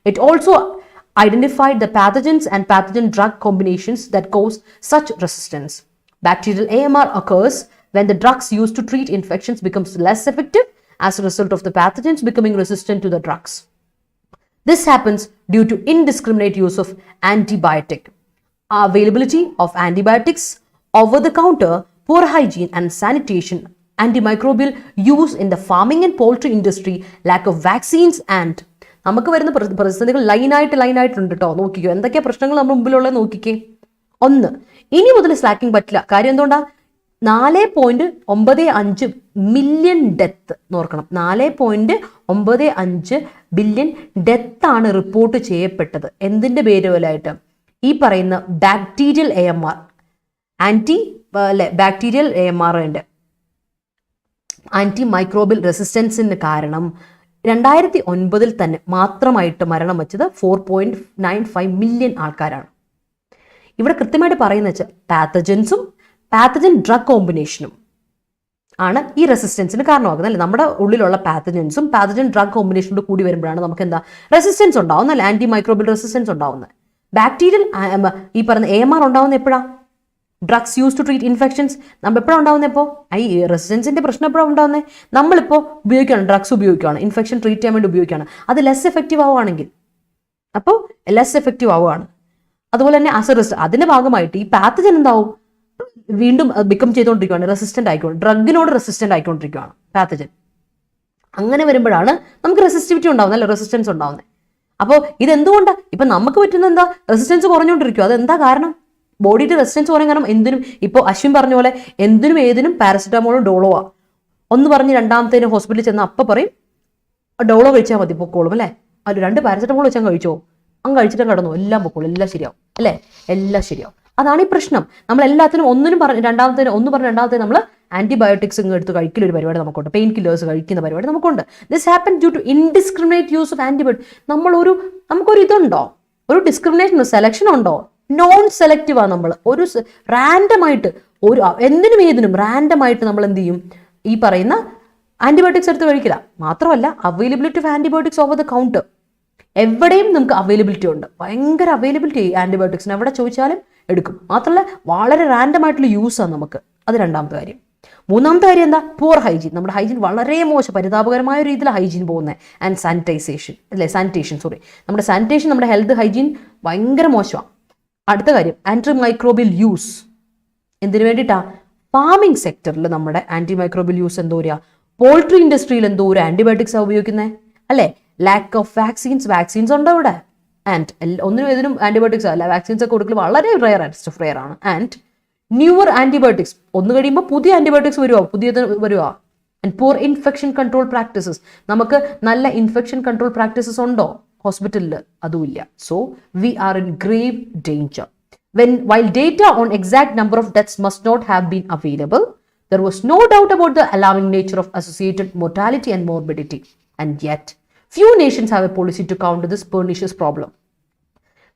It also identified the pathogens and pathogen drug combinations that cause such resistance. Bacterial AMR occurs when the drugs used to treat infections becomes less effective as a result of the pathogens becoming resistant to the drugs. This happens due to indiscriminate use of antibiotic, availability of antibiotics over the counter, poor hygiene and sanitation, antimicrobial use in the farming and poultry industry, lack of vaccines and നമുക്ക് വരുന്ന പ്രതിസന്ധികൾ ലൈനായിട്ടുണ്ട് കേട്ടോ. നോക്കിക്കോ എന്തൊക്കെയാ പ്രശ്നങ്ങൾ നമ്മുടെ മുമ്പിലുള്ളത് നോക്കിക്കേ. 1, ഇനി മുതൽ സ്ലാക്കിംഗ് പറ്റില്ല. കാര്യം എന്തുകൊണ്ടാ? 4.95 മില്യൺ ഡെത്ത് നോർക്കണം. 4.95 ബില്യൺ ഡെത്ത് ആണ് റിപ്പോർട്ട് ചെയ്യപ്പെട്ടത്. എന്തിന്റെ പേരുപോലായിട്ട്? ഈ പറയുന്ന ബാക്ടീരിയൽ AMR, ബാക്ടീരിയൽ AMRന്റെ ആന്റി മൈക്രോബിയൽ റെസിസ്റ്റൻസിന് കാരണം 2009 തന്നെ മാത്രമായിട്ട് മരണം വച്ചത് 4.95 മില്യൺ ആൾക്കാരാണ്. ഇവിടെ കൃത്യമായിട്ട് പറയുന്നത് വെച്ചാൽ പാത്തജൻസും പാത്തജൻ ഡ്രഗ് കോമ്പിനേഷനും ആണ് ഈ റെസിസ്റ്റൻസിന് കാരണമാകുന്നത് അല്ലേ. നമ്മുടെ ഉള്ളിലുള്ള പാത്തജൻസും പാത്തജൻ ഡ്രഗ് കോമ്പിനേഷനോട് കൂടി വരുമ്പോഴാണ് നമുക്ക് എന്താ റെസിസ്റ്റൻസ് ഉണ്ടാവുന്നത് അല്ലെ, ആന്റി മൈക്രോബിയൽ റെസിസ്റ്റൻസ് ഉണ്ടാവുന്നത്. ബാക്ടീരിയൽ ഈ പറയുന്ന AMR ഉണ്ടാവുന്നത് എപ്പോഴാണ്? Drugs use to treat infections നമ്മൾ എപ്പോഴാണ് ഉണ്ടാവുന്നത്? ഇപ്പോൾ ഈ റെസിസ്റ്റൻസിന്റെ പ്രശ്നം എപ്പോഴാണ് ഉണ്ടാവുന്നത്? നമ്മളിപ്പോൾ ഉപയോഗിക്കുകയാണ്, ഡ്രഗ്സ് ഉപയോഗിക്കുകയാണ്, ഇൻഫെക്ഷൻ ട്രീറ്റ് ചെയ്യാൻ വേണ്ടി ഉപയോഗിക്കുകയാണ്, അത് ലെസ് എഫക്റ്റീവ് ആവുകയാണെങ്കിൽ, അപ്പോൾ ലെസ് എഫക്റ്റീവ് ആവുകയാണ്. അതുപോലെ തന്നെ അതിന്റെ ഭാഗമായിട്ട് ഈ പാത്തജൻ എന്താവും? വീണ്ടും ബിക്കം ചെയ്തുകൊണ്ടിരിക്കുകയാണ്, റെസിസ്റ്റന്റ് ആയിക്കൊണ്ട് ഡ്രഗിനോട് റെസിസ്റ്റന്റ് ആയിക്കൊണ്ടിരിക്കുകയാണ് പാത്തജൻ. അങ്ങനെ വരുമ്പോഴാണ് നമുക്ക് റെസിസ്റ്റിവിറ്റി ഉണ്ടാവുന്നത് അല്ലെ, റെസിസ്റ്റൻസ് ഉണ്ടാവുന്നത്. അപ്പോൾ ഇതെന്തുകൊണ്ടാണ്? ഇപ്പം നമുക്ക് പറ്റുന്ന എന്താ? റെസിസ്റ്റൻസ് കുറഞ്ഞുകൊണ്ടിരിക്കും. അതെന്താ കാരണം? ബോഡിയുടെ റെസിസ്റ്റൻസ് കുറയും. കാരണം എന്തിനും ഇപ്പോൾ അശ്വിൻ പറഞ്ഞ പോലെ എന്തിനും ഏതിനും പാരസെറ്റമോളും ഡോളോവാ. ഒന്ന് പറഞ്ഞ് രണ്ടാമത്തേന് ഹോസ്പിറ്റലിൽ ചെന്ന് അപ്പം പറയും ഡോളോ കഴിച്ചാൽ മതി പൊക്കോളും അല്ലേ. അത് 2 പാരസെറ്റമോൾ വെച്ചാൽ കഴിച്ചോ, അങ്ങ് കഴിച്ചിട്ടും കിടന്നു, എല്ലാം പൊക്കോളും, എല്ലാം ശരിയാവും അല്ലേ, എല്ലാം ശരിയാവും. അതാണ് ഈ പ്രശ്നം. നമ്മൾ എല്ലാത്തിനും ഒന്നിനും പറഞ്ഞ് രണ്ടാമത്തേന് നമ്മൾ ആന്റിബയോട്ടിക്സ് എടുത്ത് കഴിക്കൽ ഒരു പരിപാടി നമുക്കുണ്ട്, പെയിൻ കില്ലേഴ്സ് കഴിക്കുന്ന പരിപാടി നമുക്കുണ്ട്. This happen due to indiscriminate use of antibiotic. നമുക്കൊരു ഇതുണ്ടോ, ഒരു ഡിസ്ക്രിമിനേഷൻ സെലക്ഷൻ ഉണ്ടോ? നോൺ സെലക്റ്റീവ് ആണ്. നമ്മൾ ഒരു റാൻഡമായിട്ട് എന്തിനും ഏതിനും റാൻഡമായിട്ട് നമ്മൾ എന്ത് ചെയ്യും? ഈ പറയുന്ന ആന്റിബയോട്ടിക്സ് എടുത്ത് കഴിക്കില്ല. മാത്രമല്ല availability of antibiotics over the counter എവിടെയും നമുക്ക് അവൈലബിലിറ്റി ഉണ്ട്, ഭയങ്കര അവൈലബിലിറ്റി ആന്റിബയോട്ടിക്സിന് എവിടെ ചോദിച്ചാലും എടുക്കും. മാത്രമല്ല വളരെ റാൻഡമായിട്ടുള്ള യൂസാണ് നമുക്ക്. അത് രണ്ടാമത്തെ കാര്യം. മൂന്നാമത്തെ കാര്യം എന്താ? പൂർ ഹൈജീൻ. നമ്മുടെ ഹൈജീൻ വളരെ മോശം, പരിതാപകരമായ രീതിയിലാണ് ഹൈജീൻ പോകുന്നത്. ആൻഡ് സാനിറ്റേഷൻ നമ്മുടെ സാനിറ്റേഷൻ, നമ്മുടെ ഹെൽത്ത് ഹൈജീൻ ഭയങ്കര മോശമാണ്. അടുത്ത കാര്യം ആന്റി മൈക്രോബിയൽ യൂസ്. എന്തിനു വേണ്ടിയിട്ടാ? ഫാമിംഗ് സെക്ടറിൽ നമ്മുടെ ആന്റി മൈക്രോബിയൽ യൂസ് എന്തോരാ, പോൾട്രി ഇൻഡസ്ട്രിയിൽ എന്തോരം ആന്റിബയോട്ടിക്സ് ഉപയോഗിക്കുന്നത് അല്ലേ. ലാക്ക് ഓഫ് വാക്സിൻസ് ഉണ്ടോ ഇവിടെ? ആൻഡ് ഒന്നിനും ഏതിനും ആന്റിബയോട്ടിക്സ് അല്ല, വാക്സിൻസ് ഒക്കെ കൊടുക്കൽ വളരെ റെയർ ആണ്. ആൻഡ് ന്യൂവർ ആന്റിബയോട്ടിക്സ്, ഒന്ന് കഴിയുമ്പോൾ പുതിയ ആന്റിബയോട്ടിക്സ് വരുവാ. And poor infection control practices. നമുക്ക് നല്ല ഇൻഫെക്ഷൻ കൺട്രോൾ പ്രാക്ടീസസ് ഉണ്ടോ ഹോസ്പിറ്റലിൽ? അതുമില്ല. So we are in grave danger. While data on exact number of deaths must not have been available, there was no doubt about the alarming nature of associated mortality and morbidity. And yet, few nations have a policy to counter this pernicious problem.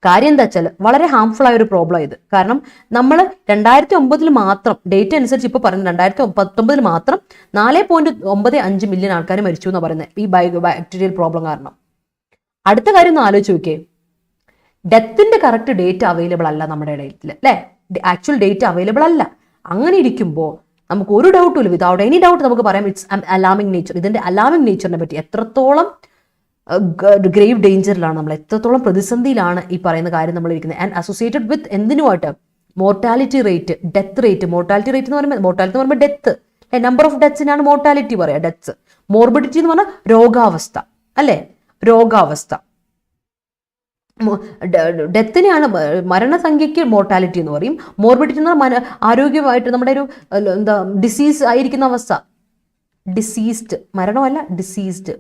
കാര്യം എന്താ വെച്ചാൽ വളരെ harmful ആയ ഒരു problem ഇത്. കാരണം നമ്മൾ 2009 മാത്രം ഡേറ്റ അനുസരിച്ച് ഇപ്പോൾ പറയുന്നത് 2019 മാത്രം 4.95 മില്യൺ ആൾക്കാർ മരിച്ചു എന്നാണ് പറയുന്നത് ഈ ബാക്ടീരിയൽ പ്രോബ്ലം കാരണം. അടുത്ത കാര്യം ഒന്ന് ആലോചിച്ച് നോക്കിയേ, ഡെത്തിന്റെ കറക്റ്റ് ഡേറ്റ അവൈലബിൾ അല്ല നമ്മുടെ ഇടയിൽ അല്ലേ, ആക്ച്വൽ ഡേറ്റ അവൈലബിൾ അല്ല. അങ്ങനെ ഇരിക്കുമ്പോൾ നമുക്ക് ഒരു ഡൗട്ടും ഇല്ല, വിതൗട്ട് എനി ഡൗട്ട് നമുക്ക് പറയാം ഇറ്റ്സ് അലാമിംഗ് നേച്ചർ. ഇതിന്റെ അലാമിംഗ് നേച്ചറിനെ പറ്റി എത്രത്തോളം ഗ്രേവ് ഡേഞ്ചറിലാണ് നമ്മൾ, എത്രത്തോളം പ്രതിസന്ധിയിലാണ് ഈ പറയുന്ന കാര്യം നമ്മൾ ഇരിക്കുന്നത്. ആൻഡ് അസോസിയേറ്റഡ് വിത്ത് എന്തിനുമായിട്ട്? Mortality rate, death rate. Mortality rate എന്ന് പറയുമ്പോൾ ഡെത്ത്, നമ്പർ ഓഫ് ഡെത്ത്സിനാണ് മോർട്ടാലിറ്റി പറയുക, ഡെത്ത്സ്. മോർബിഡിറ്റി എന്ന് പറഞ്ഞാൽ രോഗാവസ്ഥ അല്ലേ, രോഗാവസ്ഥ. ഡെത്തിനെയാണ് മരണസംഖ്യയ്ക്ക് മോർട്ടാലിറ്റി എന്ന് പറയും. മോർബിഡിറ്റി എന്ന് പറഞ്ഞാൽ ആരോഗ്യമായിട്ട് നമ്മുടെ ഒരു ഡിസീസ് ആയിരിക്കുന്ന അവസ്ഥ, ഡിസീസ്ഡ്, മരണമല്ല ഡിസീസ്ഡ്,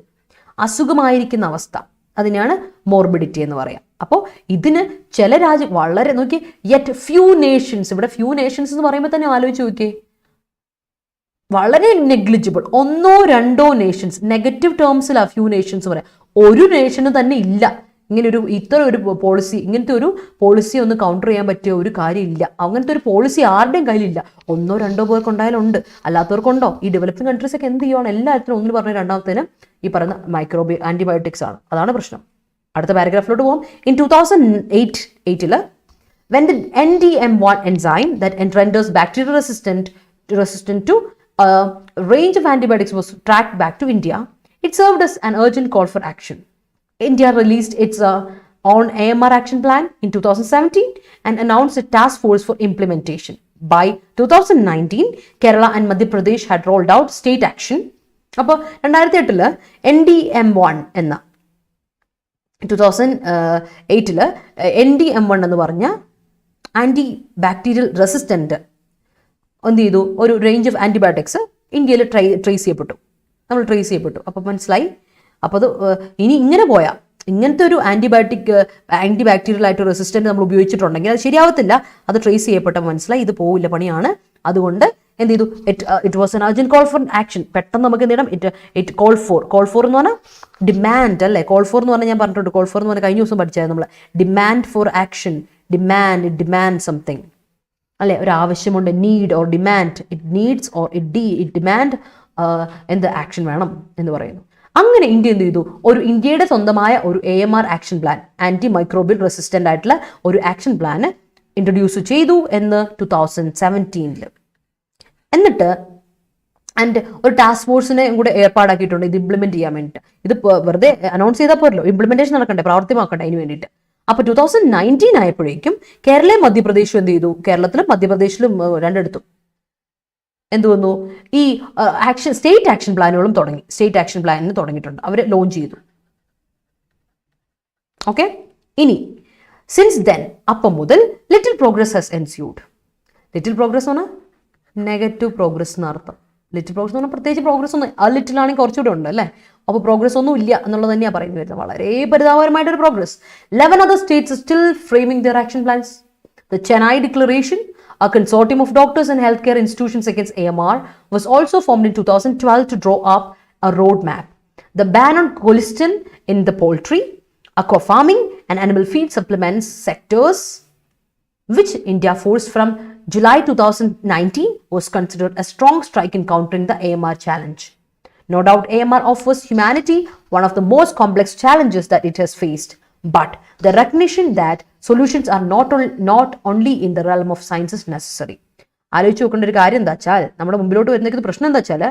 അസുഖമായിരിക്കുന്ന അവസ്ഥ, അതിനെയാണ് മോർബിഡിറ്റി എന്ന് പറയാം. അപ്പോൾ ഇതിന് ചില രാജ്യം വളരെ നോക്കി, യെറ്റ് ഫ്യൂ നേഷൻസ്, ഇവിടെ ഫ്യൂ നേഷൻസ് എന്ന് പറയുമ്പോൾ തന്നെ ആലോചിച്ച് നോക്കിയേ, വളരെ നെഗ്ലിജിബിൾ, 1-2 നേഷൻസ്, നെഗറ്റീവ് ടേംസിലാണ് ഫ്യൂ നേഷൻസ് പറയാം. ഒരു നേഷന് തന്നെ ഇല്ല ഇങ്ങനത്തെ ഒരു പോളിസി ഒന്ന് കൗണ്ടർ ചെയ്യാൻ പറ്റിയ ഒരു കാര്യമില്ല. അങ്ങനത്തെ ഒരു പോളിസി ആരുടെയും കയ്യിലില്ല. 1-2 പേർക്ക് ഉണ്ടായാലുണ്ട്, അല്ലാത്തവർക്കുണ്ടോ? ഈ ഡെവലപ്പിംഗ് കൺട്രീസ് ഒക്കെ എന്ത് ചെയ്യുവാണ്? എല്ലാത്തിനും ഒന്ന് പറഞ്ഞ രണ്ടാമത്തേന് ഈ പറയുന്ന ആന്റിബയോട്ടിക്സ് ആണ്. അതാണ് പ്രശ്നം. അടുത്ത പാരഗ്രാഫിലോട്ട് പോകും. In 2008 when the NDM1 enzyme that renders bacteria resistant to a range of antibiotics was tracked back to India, it served as an urgent call for action. India released its own AMR action plan in 2017 and announced a task force for implementation. By 2019, Kerala and Madhya Pradesh had rolled out state action. അപ്പോൾ 2008 NDM1 എന്ന 2008 NDM1 എന്ന് പറഞ്ഞ anti bacterial resistant എന്ത് ചെയ്തു? ഒരു range of antibiotics ഇന്ത്യയിൽ trace ചെയ്യപ്പെട്ടു. അപ്പോൾ മനസ്സിലായി. അപ്പോൾ അത് ഇനി ഇങ്ങനെ പോയാൽ, ഇങ്ങനത്തെ ഒരു ആൻറ്റി ബാക്ടീരിയൽ ആയിട്ട് റെസിസ്റ്റൻ്റ് നമ്മൾ ഉപയോഗിച്ചിട്ടുണ്ടെങ്കിൽ അത് ശരിയാവത്തില്ല. അത് ട്രേസ് ചെയ്യപ്പെട്ട മനസ്സിലായി ഇത് പോവില്ല, പണിയാണ്. അതുകൊണ്ട് എന്ത് ചെയ്തു? It was an urgent call for action. പെട്ടെന്ന് നമുക്ക് എന്ത് ചെയ്യണം? ഇറ്റ് കോൾ ഫോർ എന്ന് പറഞ്ഞാൽ ഡിമാൻഡ് അല്ലേ? കോൾ ഫോർ എന്ന് പറഞ്ഞാൽ ഞാൻ പറഞ്ഞിട്ടുണ്ട്. കോൾ ഫോർ എന്ന് പറഞ്ഞാൽ കഴിഞ്ഞ ദിവസം പഠിച്ചായിരുന്നു നമ്മൾ. Demand for action, demand something അല്ലെ? ഒരു ആവശ്യമുണ്ട്, need or demand, it needs or it demand എന്ത് ആക്ഷൻ വേണം എന്ന് പറയുന്നു. അങ്ങനെ ഇന്ത്യ എന്ത് ചെയ്തു? ഇന്ത്യയുടെ സ്വന്തമായ ഒരു AMR action plan, anti microbial resistant ആയിട്ടുള്ള ഒരു ആക്ഷൻ പ്ലാൻ ഇൻട്രൊഡ്യൂസ് ചെയ്തു എന്ന് 2017. എന്നിട്ട് ഒരു ടാസ്ക് ഫോഴ്സിനെ കൂടെ ഏർപ്പാടാക്കിയിട്ടുണ്ട് ഇത് ഇംപ്ലിമെന്റ് ചെയ്യാൻ വേണ്ടിയിട്ട്. ഇത് വെറുതെ അനൗൺസ് ചെയ്താൽ പോരല്ലോ, ഇംപ്ലിമെന്റേഷൻ നടക്കണ്ടേ, പ്രാവർത്തികമാക്കണ്ടേ അതിന് വേണ്ടിയിട്ട്. അപ്പോൾ 2019 ആയപ്പോഴേക്കും കേരളയും മധ്യപ്രദേശും എന്ത് ചെയ്തു? കേരളത്തിലും മധ്യപ്രദേശിലും രണ്ടിടത്തും എന്ത് വന്നു? ഈ സ്റ്റേറ്റ് ആക്ഷൻ പ്ലാനുകളും തുടങ്ങി. സ്റ്റേറ്റ് ആക്ഷൻ പ്ലാനിന് തുടങ്ങിയിട്ടുണ്ട്, അവർ ലോഞ്ച് ചെയ്തു. ഓക്കെ, ഇനി സിൻസ് ദെൻ അപ്പം മുതൽ little progress has ensued. Little progress എന്ന് പറഞ്ഞാൽ നെഗറ്റീവ് പ്രോഗ്രസ് എന്നർത്ഥം. ലിറ്റിൽ പ്രോഗ്രസ് എന്ന് പറഞ്ഞാൽ പ്രത്യേകിച്ച് പ്രോഗ്രസ് ഒന്നും, ആ ലിറ്റിൽ ആണെങ്കിൽ കുറച്ചുകൂടെ ഉണ്ട് അല്ലേ? അപ്പോൾ പ്രോഗ്രസ് ഒന്നും ഇല്ല എന്നുള്ളത് തന്നെയാണ് പറയുന്നത് വരുന്നത്. വളരെ പരിതാപകരമായിട്ടൊരു progress. 11 other states still framing their action plans. The Chennai Declaration, a consortium of doctors and healthcare institutions against AMR, was also formed in 2012 to draw up a roadmap. The ban on colistin in the poultry, aqua farming and animal feed supplements sectors, which India forced from July 2019, was considered a strong strike in countering the AMR challenge. No doubt AMR offers humanity one of the most complex challenges that it has faced, but the recognition that solutions are not only in the realm of science is necessary. ആലോചിച്ച് നോക്കേണ്ട ഒരു കാര്യം എന്താ വെച്ചാൽ, നമ്മുടെ മുമ്പിലോട്ട് വരുന്ന പ്രശ്നം എന്താ വെച്ചാൽ,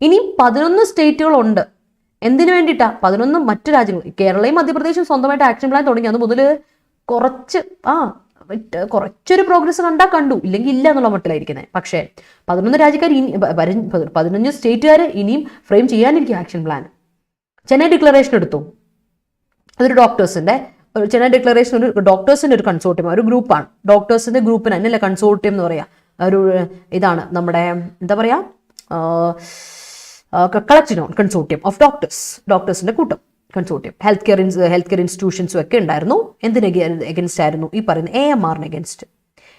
ഇനി 11 സ്റ്റേറ്റുകളുണ്ട്. എന്തിനു വേണ്ടിയിട്ടാ? 11 മറ്റു രാജ്യങ്ങൾ. കേരളയും മധ്യപ്രദേശും സ്വന്തമായിട്ട് ആക്ഷൻ പ്ലാൻ തുടങ്ങി. അത് മുതൽ കുറച്ചൊരു പ്രോഗ്രസ് കണ്ടു, ഇല്ലെങ്കിൽ ഇല്ല എന്നുള്ള മട്ടിലായിരിക്കുന്നത്. പക്ഷേ 11 രാജ്യക്കാർ, 15 സ്റ്റേറ്റുകാർ ഇനിയും ഫ്രെയിം ചെയ്യാനിരിക്കും ആക്ഷൻ പ്ലാൻ. ചെന്നൈ ഡിക്ലറേഷൻ എടുത്തു. അതൊരു ചെന്നൈ ഡിക്ലറേഷൻ ഒരു ഡോക്ടേഴ്സിന്റെ ഒരു കൺസോർട്ടിയം, ഒരു ഗ്രൂപ്പാണ്. ഡോക്ടേഴ്സിന്റെ ഗ്രൂപ്പിന് തന്നെയല്ല കൺസോർട്ടിയം എന്ന് പറയാ. ഒരു ഇതാണ് നമ്മുടെ എന്താ പറയാ, കളക്റ്റീവ് കൺസോർട്ടിയം ഓഫ് ഡോക്ടേഴ്സിന്റെ കൂട്ടം കൺസോർട്ടിയം. ഹെൽത്ത് കെയർ ഇൻസ്റ്റിറ്റ്യൂഷൻസും ഒക്കെ ഉണ്ടായിരുന്നു. എന്തിന് എഗൻസ്റ്റ് ആയിരുന്നു? ഈ പറയുന്ന AMRന് എഗൻസ്റ്റ്.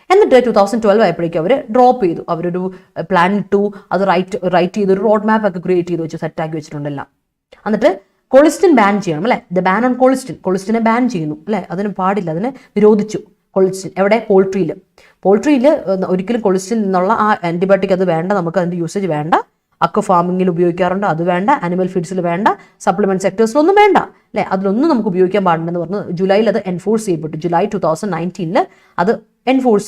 എന്നിട്ട് 2012 ആയപ്പോഴേക്കും അവർ ഡ്രോപ്പ് ചെയ്തു. അവരൊരു പ്ലാൻ ഇട്ടു, അത് റൈറ്റ് ചെയ്ത് ഒരു റോഡ് മാപ്പ് ഒക്കെ ക്രിയേറ്റ് ചെയ്ത് വെച്ച് സെറ്റാക്കി വെച്ചിട്ടുണ്ടെല്ലാം. എന്നിട്ട് കൊളിസ്റ്റിൻ ബാൻ ചെയ്യണം അല്ലെ? ദ ബാൻ ഓൺ കൊളിസ്റ്റിനെ ബാൻ ചെയ്യുന്നു അല്ലെ? അതിന് പാടില്ല, അതിനെ നിരോധിച്ചു. കൊളിസ്റ്റിൻ എവിടെ? പോൾട്രിയിൽ ഒരിക്കലും കൊളിസ്റ്റിൻ എന്നുള്ള ആ ആന്റിബയോട്ടിക് അത് വേണ്ട, നമുക്ക് അതിന്റെ യൂസേജ് വേണ്ട. അക്വ ഫാമിങ്ങിൽ ഉപയോഗിക്കാറുണ്ട്, അത് വേണ്ട. ആനിമൽ ഫീഡ്സിൽ വേണ്ട. സപ്ലിമെന്റ് സെക്ടേഴ്സിലൊന്നും വേണ്ട അല്ലെ? അതിലൊന്നും നമുക്ക് ഉപയോഗിക്കാൻ പാടില്ലെന്ന് പറഞ്ഞ് ജൂലൈയിൽ അത് എൻഫോഴ്സ് ചെയ്യപ്പെട്ടു. ജൂലൈ 2019 അത് ഫോഴ്സ്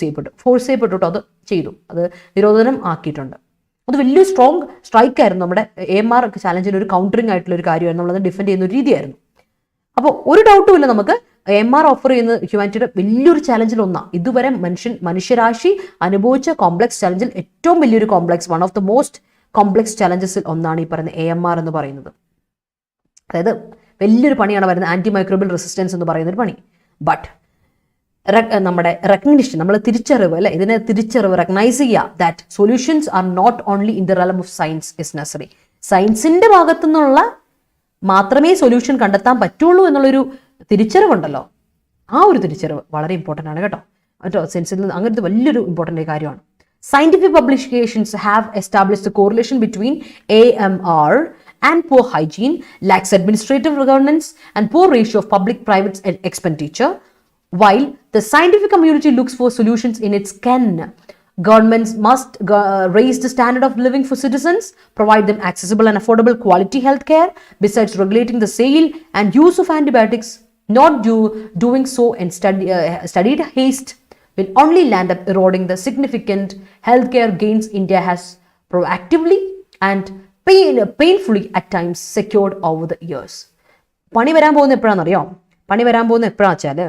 ചെയ്യപ്പെട്ടു അത് ചെയ്തു. അത് നിരോധനം ആക്കിയിട്ടുണ്ട്. അത് വലിയൊരു സ്ട്രോങ് സ്ട്രൈക്ക് ആയിരുന്നു. നമ്മുടെ AMR ചാലഞ്ചിന് ഒരു കൗണ്ടറിംഗ് ആയിട്ടുള്ള ഒരു കാര്യമായിരുന്നു. നമ്മളത് ഡിഫെൻഡ് ചെയ്യുന്ന ഒരു രീതിയായിരുന്നു. അപ്പോൾ ഒരു ഡൗട്ടും ഇല്ല, നമുക്ക് AMR ഓഫർ ചെയ്യുന്ന ഹ്യൂമാനിറ്റിയുടെ വലിയൊരു ചാലഞ്ചിൽ ഒന്നാണ്. ഇതുവരെ മനുഷ്യരാശി അനുഭവിച്ച കോംപ്ലക്സ് ചാലഞ്ചിൽ ഏറ്റവും വലിയൊരു complex, one of the most complex ചാലഞ്ചസിൽ ഒന്നാണ് ഈ പറയുന്ന AMR എന്ന് പറയുന്നത്. അതായത് വലിയൊരു പണിയാണ് വരുന്നത്, ആന്റി മൈക്രോബിയൽ റെസിസ്റ്റൻസ് എന്ന് പറയുന്ന ഒരു പണി. ബട്ട് നമ്മുടെ റെക്കഗ്നിഷൻ, നമ്മൾ തിരിച്ചറിവ് അല്ലെ, ഇതിനെ റെക്കഗ്നൈസ് ചെയ്യുക, that solutions are not only in the realm of science is necessary. സയൻസിന്റെ ഭാഗത്തു നിന്നുള്ള മാത്രമേ സൊല്യൂഷൻ കണ്ടെത്താൻ പറ്റുള്ളൂ എന്നുള്ളൊരു തിരിച്ചറിവുണ്ടല്ലോ, ആ ഒരു തിരിച്ചറിവ് വളരെ ഇമ്പോർട്ടൻ്റ് ആണ് കേട്ടോ. സെൻസിൽ നിന്ന് അങ്ങനത്തെ വലിയൊരു ഇമ്പോർട്ടൻ്റ് കാര്യമാണ്. Scientific publications have established a correlation between AMR and poor hygiene, lax administrative governance, and poor ratio of public-private expenditure. While the scientific community looks for solutions in its ken, governments must raise the standard of living for citizens, provide them accessible and affordable quality health care, besides regulating the sale and use of antibiotics. Not doing so in studied haste will only land up eroding the significant healthcare gains India has proactively and painfully at times secured over the years. പണി വരാൻ പോകുന്ന എപ്പോഴാണെന്നറിയോ? പണി വരാൻ പോകുന്ന എപ്പോഴാണെന്ന് വെച്ചാൽ,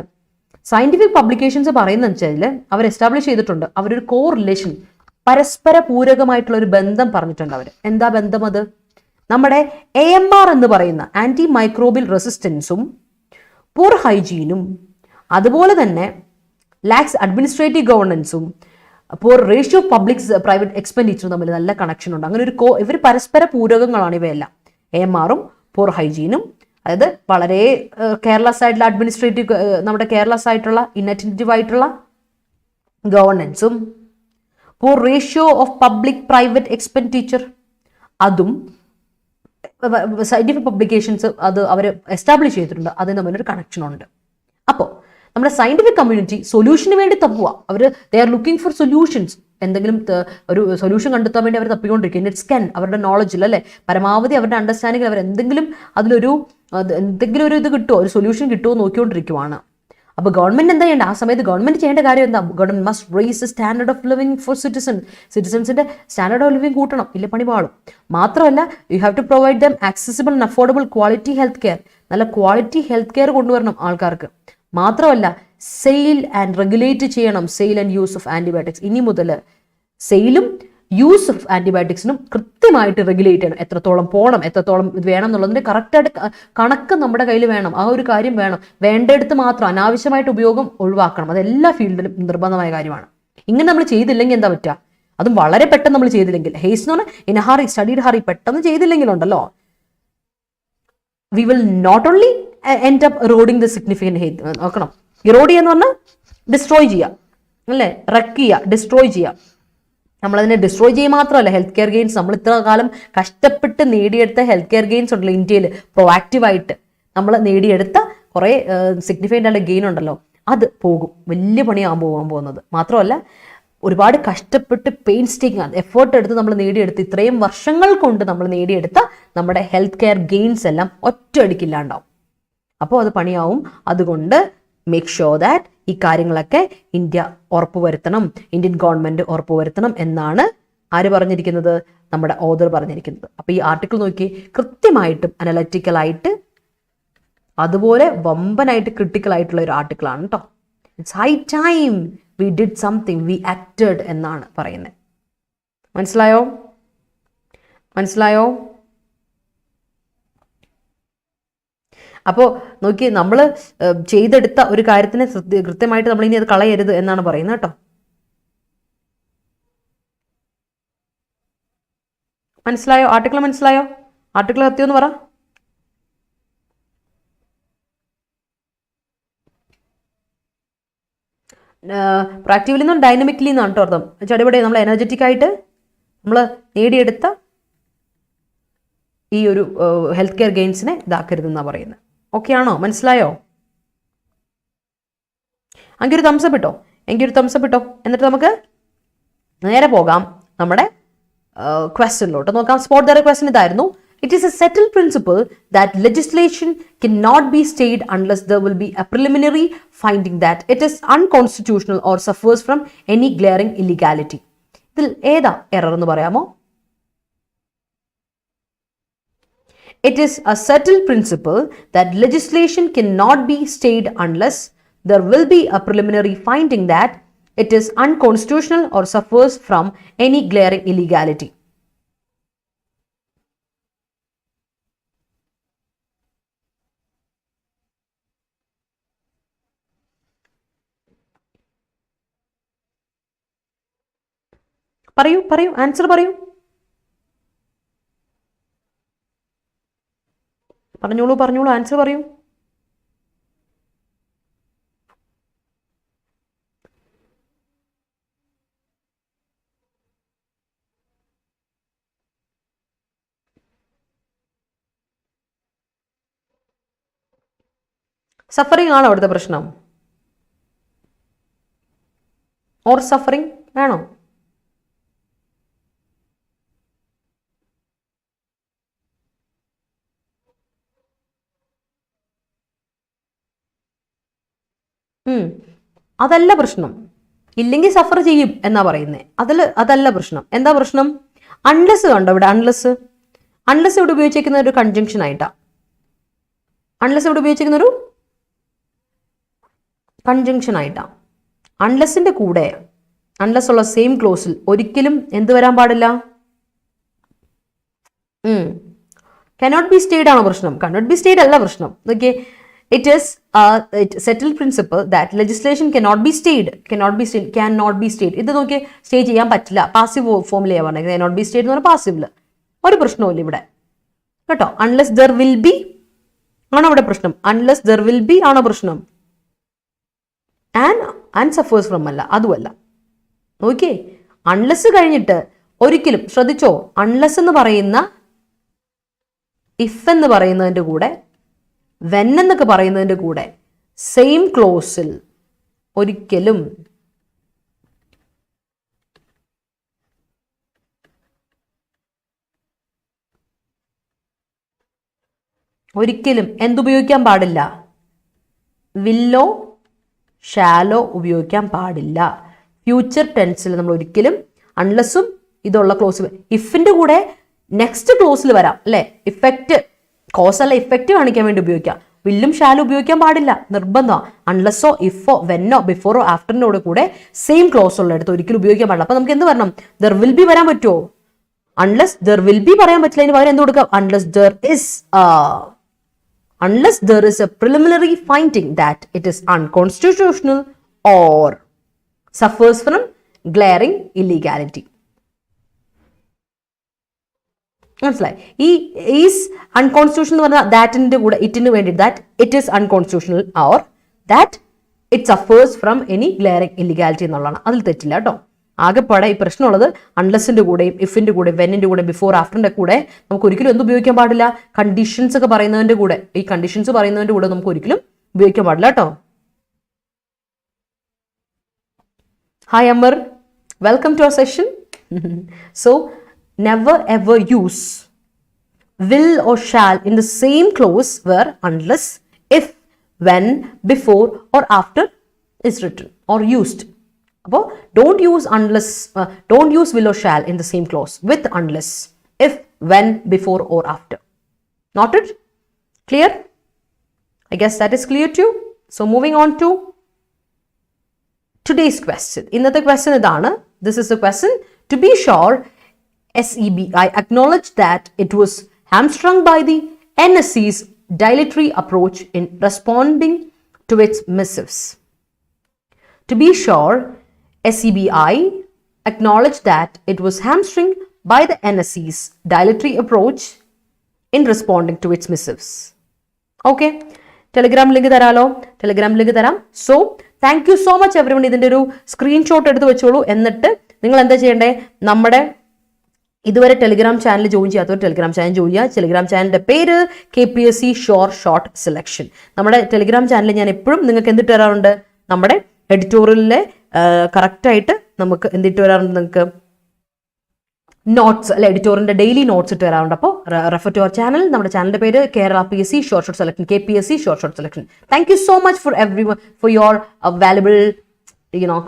scientific publications പറയുന്നത് വെച്ചാൽ അവർ എസ്റ്റാബ്ലിഷ് ചെയ്തിട്ടുണ്ട്, അവരൊരു കോറിലേഷൻ, പരസ്പര പൂരകമായിട്ടുള്ള ഒരു ബന്ധം പറഞ്ഞിട്ടുണ്ട് അവർ. എന്താ ബന്ധം അത്? നമ്മുടെ AMR എന്ന് പറയുന്ന ആന്റി മൈക്രോബിയൽ റെസിസ്റ്റൻസും പൂർ ഹൈജീനും അതുപോലെ തന്നെ ലാക്സ് അഡ്മിനിസ്ട്രേറ്റീവ് ഗവർണൻസും poor ratio of public private എക്സ്പെൻഡിച്ചറും തമ്മിൽ നല്ല കണക്ഷൻ ഉണ്ട്. അങ്ങനെ ഇവർ പരസ്പര പൂരകങ്ങളാണ് ഇവയെല്ലാം, AMRഉം പൂർ ഹൈജീനും. അതായത് വളരെ കെയർലെസ് ആയിട്ടുള്ള നമ്മുടെ കെയർലെസ് ആയിട്ടുള്ള ഇന്നറ്റൻറ്റീവ് ആയിട്ടുള്ള ഗവർണൻസും poor ratio of public private expenditure, അതും സയന്റിഫിക് പബ്ലിക്കേഷൻസ് അത് അവർ എസ്റ്റാബ്ലിഷ് ചെയ്തിട്ടുണ്ട്, അതിന് തമ്മിലൊരു കണക്ഷൻ ഉണ്ട്. അപ്പോൾ നമ്മുടെ സയന്റിഫിക് കമ്മ്യൂണിറ്റി സൊല്യൂഷന് വേണ്ടി തപ്പുക, അവർ they are looking for solutions, എന്തെങ്കിലും ഒരു സൊല്യൂഷൻ കണ്ടെത്താൻ വേണ്ടി അവർ തപ്പിക്കൊണ്ടിരിക്കും. ഇറ്റ്സ് ക്യാൻ അവരുടെ നോളജിൽ അല്ലേ, പരമാവധി അവരുടെ അണ്ടർസ്റ്റാൻഡിങ്ങിൽ അവർ എന്തെങ്കിലും എന്തെങ്കിലും ഒരു ഇത് കിട്ടുമോ, ഒരു സൊല്യൂഷൻ കിട്ടുമോ നോക്കിക്കൊണ്ടിരിക്കുവാണ്. അപ്പോൾ ഗവൺമെന്റ് എന്താ ചെയ്യേണ്ടത്? ആ സമയത്ത് ഗവൺമെന്റ് ചെയ്യേണ്ട കാര്യം എന്താ? Government must raise the standard of living for സിറ്റിസൺസിന്റെ സ്റ്റാൻഡേർഡ് ഓഫ് ലിവിംഗ് കൂട്ടണം, ഇല്ല പണി പാളും. മാത്രമല്ല you have to provide them accessible and affordable quality health care, നല്ല ക്വാളിറ്റി ഹെൽത്ത് കെയർ കൊണ്ടുവരണം ആൾക്കാർക്ക്. മാത്രമല്ല സെയിൽ ആൻഡ് റെഗുലേറ്റ് ചെയ്യണം sale and use of antibiotics. ഇനി മുതൽ സെയിലും യൂസ് ഓഫ് ആന്റിബയോട്ടിക്സിനും കൃത്യമായിട്ട് റെഗുലേറ്റ് ചെയ്യണം. എത്രത്തോളം പോകണം, എത്രത്തോളം ഇത് വേണം എന്നുള്ളതിന്റെ കറക്റ്റായിട്ട് കണക്ക് നമ്മുടെ കയ്യിൽ വേണം. ആ ഒരു കാര്യം വേണം. വേണ്ടടുത്ത് മാത്രം അനാവശ്യമായിട്ട് ഉപയോഗം ഒഴിവാക്കണം. അത് എല്ലാ ഫീൽഡിലും നിർബന്ധമായ കാര്യമാണ്. ഇങ്ങനെ നമ്മൾ ചെയ്തില്ലെങ്കിൽ എന്താ പറ്റുക? അതും വളരെ പെട്ടെന്ന് നമ്മൾ ചെയ്തില്ലെങ്കിൽ, ഹേസ് എന്ന് പറഞ്ഞാൽ ഇൻ ഹറി, സ്റ്റഡീഡ് ഹറി, പെട്ടെന്ന് ചെയ്തില്ലെങ്കിലുണ്ടല്ലോ, we will not only end up eroding the significant health. നോക്കണം, ഇറോഡ് ചെയ്യാന്ന് പറഞ്ഞാൽ ഡിസ്ട്രോയ് ചെയ്യുക അല്ലേ, റെക്ക് ചെയ്യുക, ഡിസ്ട്രോയ് ചെയ്യുക. നമ്മളതിനെ ഡിസ്ട്രോയ് ചെയ്യുക മാത്രമല്ല, ഹെൽത്ത് കെയർ ഗെയിൻസ് നമ്മൾ ഇത്ര കാലം കഷ്ടപ്പെട്ട് നേടിയെടുത്ത ഹെൽത്ത് കെയർ ഗെയിൻസ് ഉണ്ടല്ലോ ഇന്ത്യയിൽ, പ്രൊആക്റ്റീവായിട്ട് നമ്മൾ നേടിയെടുത്ത കുറേ സിഗ്നിഫിക്കൻ്റ് ആയിട്ടുള്ള ഗെയിൻ ഉണ്ടല്ലോ, അത് പോകും. വലിയ പണിയാകാൻ പോകുന്നത്. മാത്രമല്ല ഒരുപാട് കഷ്ടപ്പെട്ട് പെയിൻസ്റ്റേക്കിംഗ് എഫേർട്ട് എടുത്ത് നമ്മൾ നേടിയെടുത്ത് ഇത്രയും വർഷങ്ങൾ കൊണ്ട് നമ്മൾ നേടിയെടുത്ത നമ്മുടെ ഹെൽത്ത് കെയർ ഗെയിൻസ് എല്ലാം ഒറ്റയടിക്കില്ലാണ്ടാവും. അപ്പോൾ അത് പണിയാവും. അതുകൊണ്ട് മേക്ക് ഷുവർ ദാറ്റ് ഈ കാര്യങ്ങളൊക്കെ ഇന്ത്യ ഉറപ്പുവരുത്തണം, ഇന്ത്യൻ ഗവൺമെന്റ് ഉറപ്പുവരുത്തണം എന്നാണ് ആര് പറഞ്ഞിരിക്കുന്നത്? നമ്മുടെ ഓതർ പറഞ്ഞിരിക്കുന്നത്. അപ്പൊ ഈ ആർട്ടിക്കിൾ നോക്കി, കൃത്യമായിട്ടും അനലറ്റിക്കലായിട്ട് അതുപോലെ വമ്പനായിട്ട് ക്രിട്ടിക്കൽ ആയിട്ടുള്ള ഒരു ആർട്ടിക്കിൾ ആണ് കേട്ടോ. It's high time we did something, we acted എന്നാണ് പറയുന്നത്. മനസ്സിലായോ? അപ്പോൾ നോക്കി, നമ്മൾ ചെയ്തെടുത്ത ഒരു കാര്യത്തിനെ കൃത്യമായിട്ട് നമ്മൾ ഇനി അത് കളയരുത് എന്നാണ് പറയുന്നത് കേട്ടോ. മനസ്സിലായോ? ആർട്ടിക്കിൾ മനസ്സിലായോ? ആർട്ടിക്കിൾ കത്തിയോന്ന് പറ. പ്രാക്ടിക്കലി നിന്നും ഡൈനമിക്കലി എന്നാണ് കേട്ടോ അർത്ഥം. ചടിപടി നമ്മൾ എനർജറ്റിക് ആയിട്ട് നമ്മൾ നേടിയെടുത്ത ഈ ഒരു ഹെൽത്ത് കെയർ ഗെയിൻസിനെ ഇതാക്കരുതെന്നാണ് പറയുന്നത്. ഓക്കെ ആണോ? മനസ്സിലായോ? എങ്കിൽ ഒരു തംസപ്പ് ഇട്ടോ. എന്നിട്ട് നമുക്ക് നേരെ പോകാം നമ്മുടെ ക്വസ്റ്റ്യനിലോട്ട് നോക്കാം. സ്പോട്ട് ദ ക്വസ്റ്റ്യൻ ഇതായിരുന്നു. It is a settled principle that legislation cannot be stayed unless there will be a preliminary finding that it is unconstitutional or suffers from any glaring illegality. ഇതിൽ ഏതാ എറർ എന്ന് പറയാമോ? It is a settled principle that legislation cannot be stayed unless there will be a preliminary finding that it is unconstitutional or suffers from any glaring illegality. പറയൂ, answer പറയൂ. പറഞ്ഞോളൂ, answer പറയൂ. Suffering ആണോ അവിടുത്തെ പ്രശ്നം? Or suffering ആണോ? അതല്ല പ്രശ്നം. ഇല്ലെങ്കിൽ സഫർ ചെയ്യും എന്നാ പറയുന്നത്. അതല്ല പ്രശ്നം. എന്താ പ്രശ്നം? അൺലെസ് കണ്ടോ ഇവിടെ? അൺലെസ് ഇവിടെ ഉപയോഗിച്ചിരിക്കുന്ന ഒരു കൺജങ്ഷൻ ആയിട്ടാ. അൺലെസിന്റെ കൂടെ അൺലെസ് ഉള്ള സെയിം ക്ലോസിൽ ഒരിക്കലും എന്ത് വരാൻ പാടില്ല? cannot be stayed ആണോ പ്രശ്നം? cannot be stayed അല്ല പ്രശ്നം. Okay, it is a settled principle that legislation cannot be stayed. ഇത് നോക്കി, സ്റ്റേ ചെയ്യാൻ പറ്റില്ല. പാസീവ് ഫോമിലാണ് പറഞ്ഞത്. cannot be stayed എന്ന് പറഞ്ഞാൽ പാസീവില് ഒരു പ്രശ്നവും ഇവിടെ കേട്ടോ. അൺലെസ് ദർ വിൽ ബി ആണോ ഇവിടെ പ്രശ്നം? അൺലെസ് ദർ വിൽ ബി ആണോ പ്രശ്നം? ആൻഡ് സഫേഴ്സ് ഫ്രം അല്ല, അതുമല്ല. ഓക്കെ, അൺലെസ് കഴിഞ്ഞിട്ട് ഒരിക്കലും ശ്രദ്ധിച്ചോ, അൺലെസ് എന്ന് പറയുന്ന ഇഫ് എന്ന് പറയുന്നതിൻ്റെ കൂടെ വെൻ എന്നൊക്കെ പറയുന്നതിൻ്റെ കൂടെ സെയിം ക്ലോസിൽ ഒരിക്കലും എന്തുപയോഗിക്കാൻ പാടില്ല? വില്ലോ ഷാലോ ഉപയോഗിക്കാൻ പാടില്ല. ഫ്യൂച്ചർ ടെൻസിൽ നമ്മൾ ഒരിക്കലും അൺലെസ്സും ഇതുള്ള ക്ലോസ്, ഇഫിന്റെ കൂടെ നെക്സ്റ്റ് ക്ലോസിൽ വരാം അല്ലെ, ഇഫക്റ്റ് കോസ് അല്ല ഇഫക്റ്റ് കാണിക്കാൻ വേണ്ടി ഉപയോഗിക്കാം. വില്ലും ഷാലോ ഉപയോഗിക്കാൻ പാടില്ല, നിർബന്ധമാണ്. അൺലെസ്സോ ഇഫോ വെന്നോ ബിഫോറോ ആഫ്റ്ററിനോട് കൂടെ സെയിം ക്ലോസ് ഉള്ള എടുത്ത് ഒരിക്കലും ഉപയോഗിക്കാൻ പാടില്ല. അപ്പൊ നമുക്ക് എന്ത് പറയണം? ദർ വിൽ ബി വരാൻ പറ്റുമോ? അൺലെസ് ദർ വിൽ ബി പറയാൻ പറ്റില്ല, അതിന് പകരം എന്ത് കൊടുക്കാം? Unless there is a preliminary finding that it is unconstitutional or suffers from glaring illegality. മനസ്സിലായി? ഈ ഈസ് അൺകോൺസ്റ്റിറ്റ്യൂഷണൽ എന്ന് പറഞ്ഞാൽ ദാറ്റിന്റെ കൂടെ ഇറ്റിന് വേണ്ടി that it is unconstitutional or that it suffers from any glaring illegality എന്നുള്ളതാണ്. അതിൽ തെറ്റില്ല കേട്ടോ. ആകെപ്പാടെ ഈ പ്രശ്നമുള്ളത് അൺലെസിന്റെ കൂടെയും ഇഫിന്റെ കൂടെ വെന്നിന്റെ കൂടെ ബിഫോർ ആഫ്റ്ററിന്റെ കൂടെ നമുക്ക് ഒരിക്കലും എന്ത് ഉപയോഗിക്കാൻ പാടില്ല? കണ്ടീഷൻസ് ഒക്കെ പറയുന്നതിന്റെ കൂടെ, ഈ കണ്ടീഷൻസ് പറയുന്നതിന്റെ കൂടെ നമുക്ക് ഒരിക്കലും ഉപയോഗിക്കാൻ പാടില്ല കേട്ടോ. Hi Amar, welcome to our session. So never ever use will or shall in the same clause where unless, if, when, before or after is written or used. Appo don't use unless, don't use will or shall in the same clause with unless, if, when, before or after. Noted? Clear? I guess that is clear too. So moving on to today's question. Innathe question idana. This is the question. To be sure, SEBI acknowledged that it was hamstrung by the NSE's dilatory approach in responding to its missives. To be sure, SEBI acknowledged that it was hamstrung by the NSE's dilatory approach in responding to its missives. Okay, Telegram link തരാലോ, Telegram link തരാം. So thank you so much everyone. ഇതിന്റെ ഒരു screenshot എടുത്ത് വെച്ചോളൂ. എന്നിട്ട് നിങ്ങൾ എന്താ ചെയ്യേണ്ടേ? നമ്മുടെ ഇതുവരെ ടെലിഗ്രാം ചാനൽ ജോയിൻ ചെയ്യാത്തവർ ടെലിഗ്രാം ചാനൽ ജോയിൻ ചെയ്യുക. ടെലിഗ്രാം ചാനലിന്റെ പേര് KPSC ഷോർട്ട് സെലക്ഷൻ. നമ്മുടെ ടെലിഗ്രാം ചാനലിൽ ഞാൻ എപ്പോഴും നിങ്ങൾക്ക് എന്തിട്ട് വരാറുണ്ട്? നമ്മുടെ എഡിറ്റോറിയലിലെ കറക്റ്റായിട്ട് നമുക്ക് എന്തിട്ട് വരാറുണ്ട്? നിങ്ങൾക്ക് നോട്ട്സ് അല്ലെ, എഡിറ്റോറിയലിന്റെ ഡെയിലി നോട്ട്സ് ഇട്ട് വരാറുണ്ട്. അപ്പോൾ റെഫർ ടു അവർ ചാനൽ. നമ്മുടെ ചാനലിന്റെ പേര് Kerala PSC short selection, KPSC short selection. Thank you so much for your valuable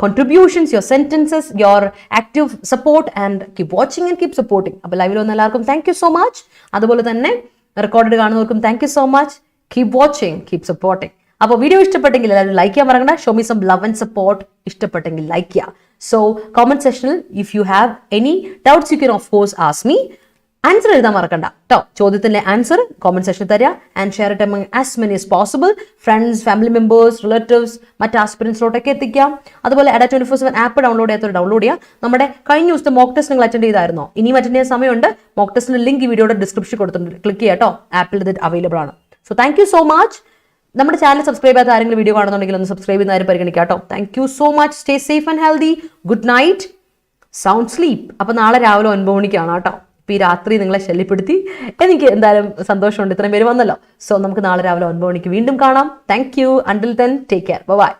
contributions, your sentences, your active support, and keep watching and keep supporting. അപ്പോൾ ലൈവിൽ വന്ന എല്ലാവർക്കും താങ്ക് യു സോ മച്ച്. അതുപോലെ തന്നെ record കാണുന്നവർക്കും thank you so much. Keep watching, keep supporting. അപ്പോൾ video ഇഷ്ടപ്പെട്ടെങ്കിൽ എല്ലാവരും ലൈക്ക് ചെയ്യാൻ മറക്കണ്ട. Show me some love and support. ഇഷ്ടപ്പെട്ടെങ്കിൽ ലൈക്ക് ചെയ്യുക. സോ കമന്റ് സെക്ഷനിൽ if you have any doubts you can of course ask me. Answer എഴുതാൻ മറക്കണ്ട കേട്ടോ. ചോദ്യത്തിന്റെ ആൻസർ കോമന്റ് സെക്ഷനിൽ തരിക and share it among as many as possible. Friends, family members, relatives, മറ്റ് ആസ്പിറൻസിലോട്ടൊക്കെ എത്തിക്കാം. അതുപോലെ Ada24/7 ആപ്പ് ഡൗൺലോഡ് ചെയ്യാത്തവർ ഡൗൺലോഡ് ചെയ്യുക. നമ്മുടെ കഴിഞ്ഞ ദിവസത്തെ മോക്ക് ടെസ്റ്റ് നിങ്ങൾ അറ്റൻഡ് ചെയ്തായിരുന്നോ? ഇനിയും അറ്റൻഡ് ചെയ്യാൻ സമയമുണ്ട്. മോക്ക് ടെസ്റ്റിന്റെ ലിങ്ക് ഈ വീഡിയോയുടെ ഡിസ്ക്രിപ്ഷൻ കൊടുത്തിട്ടുണ്ട്. ക്ലിക്ക് ചെയ്യാം കേട്ടോ. ആപ്പിൽ ഇത് അവൈലബിൾ ആണ്. So thank you so much. നമ്മുടെ ചാനൽ സബ്സ്ക്രൈബ് ചെയ്യാത്ത ആരെങ്കിലും വീഡിയോ കാണുന്നുണ്ടെങ്കിൽ ഒന്ന് സബ്സ്ക്രൈബ് ചെയ്യുന്ന കാര്യം പരിഗണിക്കാം കേട്ടോ. Thank you so much. Stay safe and healthy. Good night, sound sleep. അപ്പോൾ നാളെ രാവിലെ 9 മണിക്കാണ് കേട്ടോ. ഇപ്പോൾ ഈ രാത്രി നിങ്ങളെ ശല്യപ്പെടുത്തി എനിക്ക് എന്തായാലും സന്തോഷമുണ്ട്, ഇത്രയും പേര് വന്നല്ലോ. സോ നമുക്ക് നാളെ രാവിലെ 9 മണിക്ക് വീണ്ടും കാണാം. Thank you. Until then take care. By.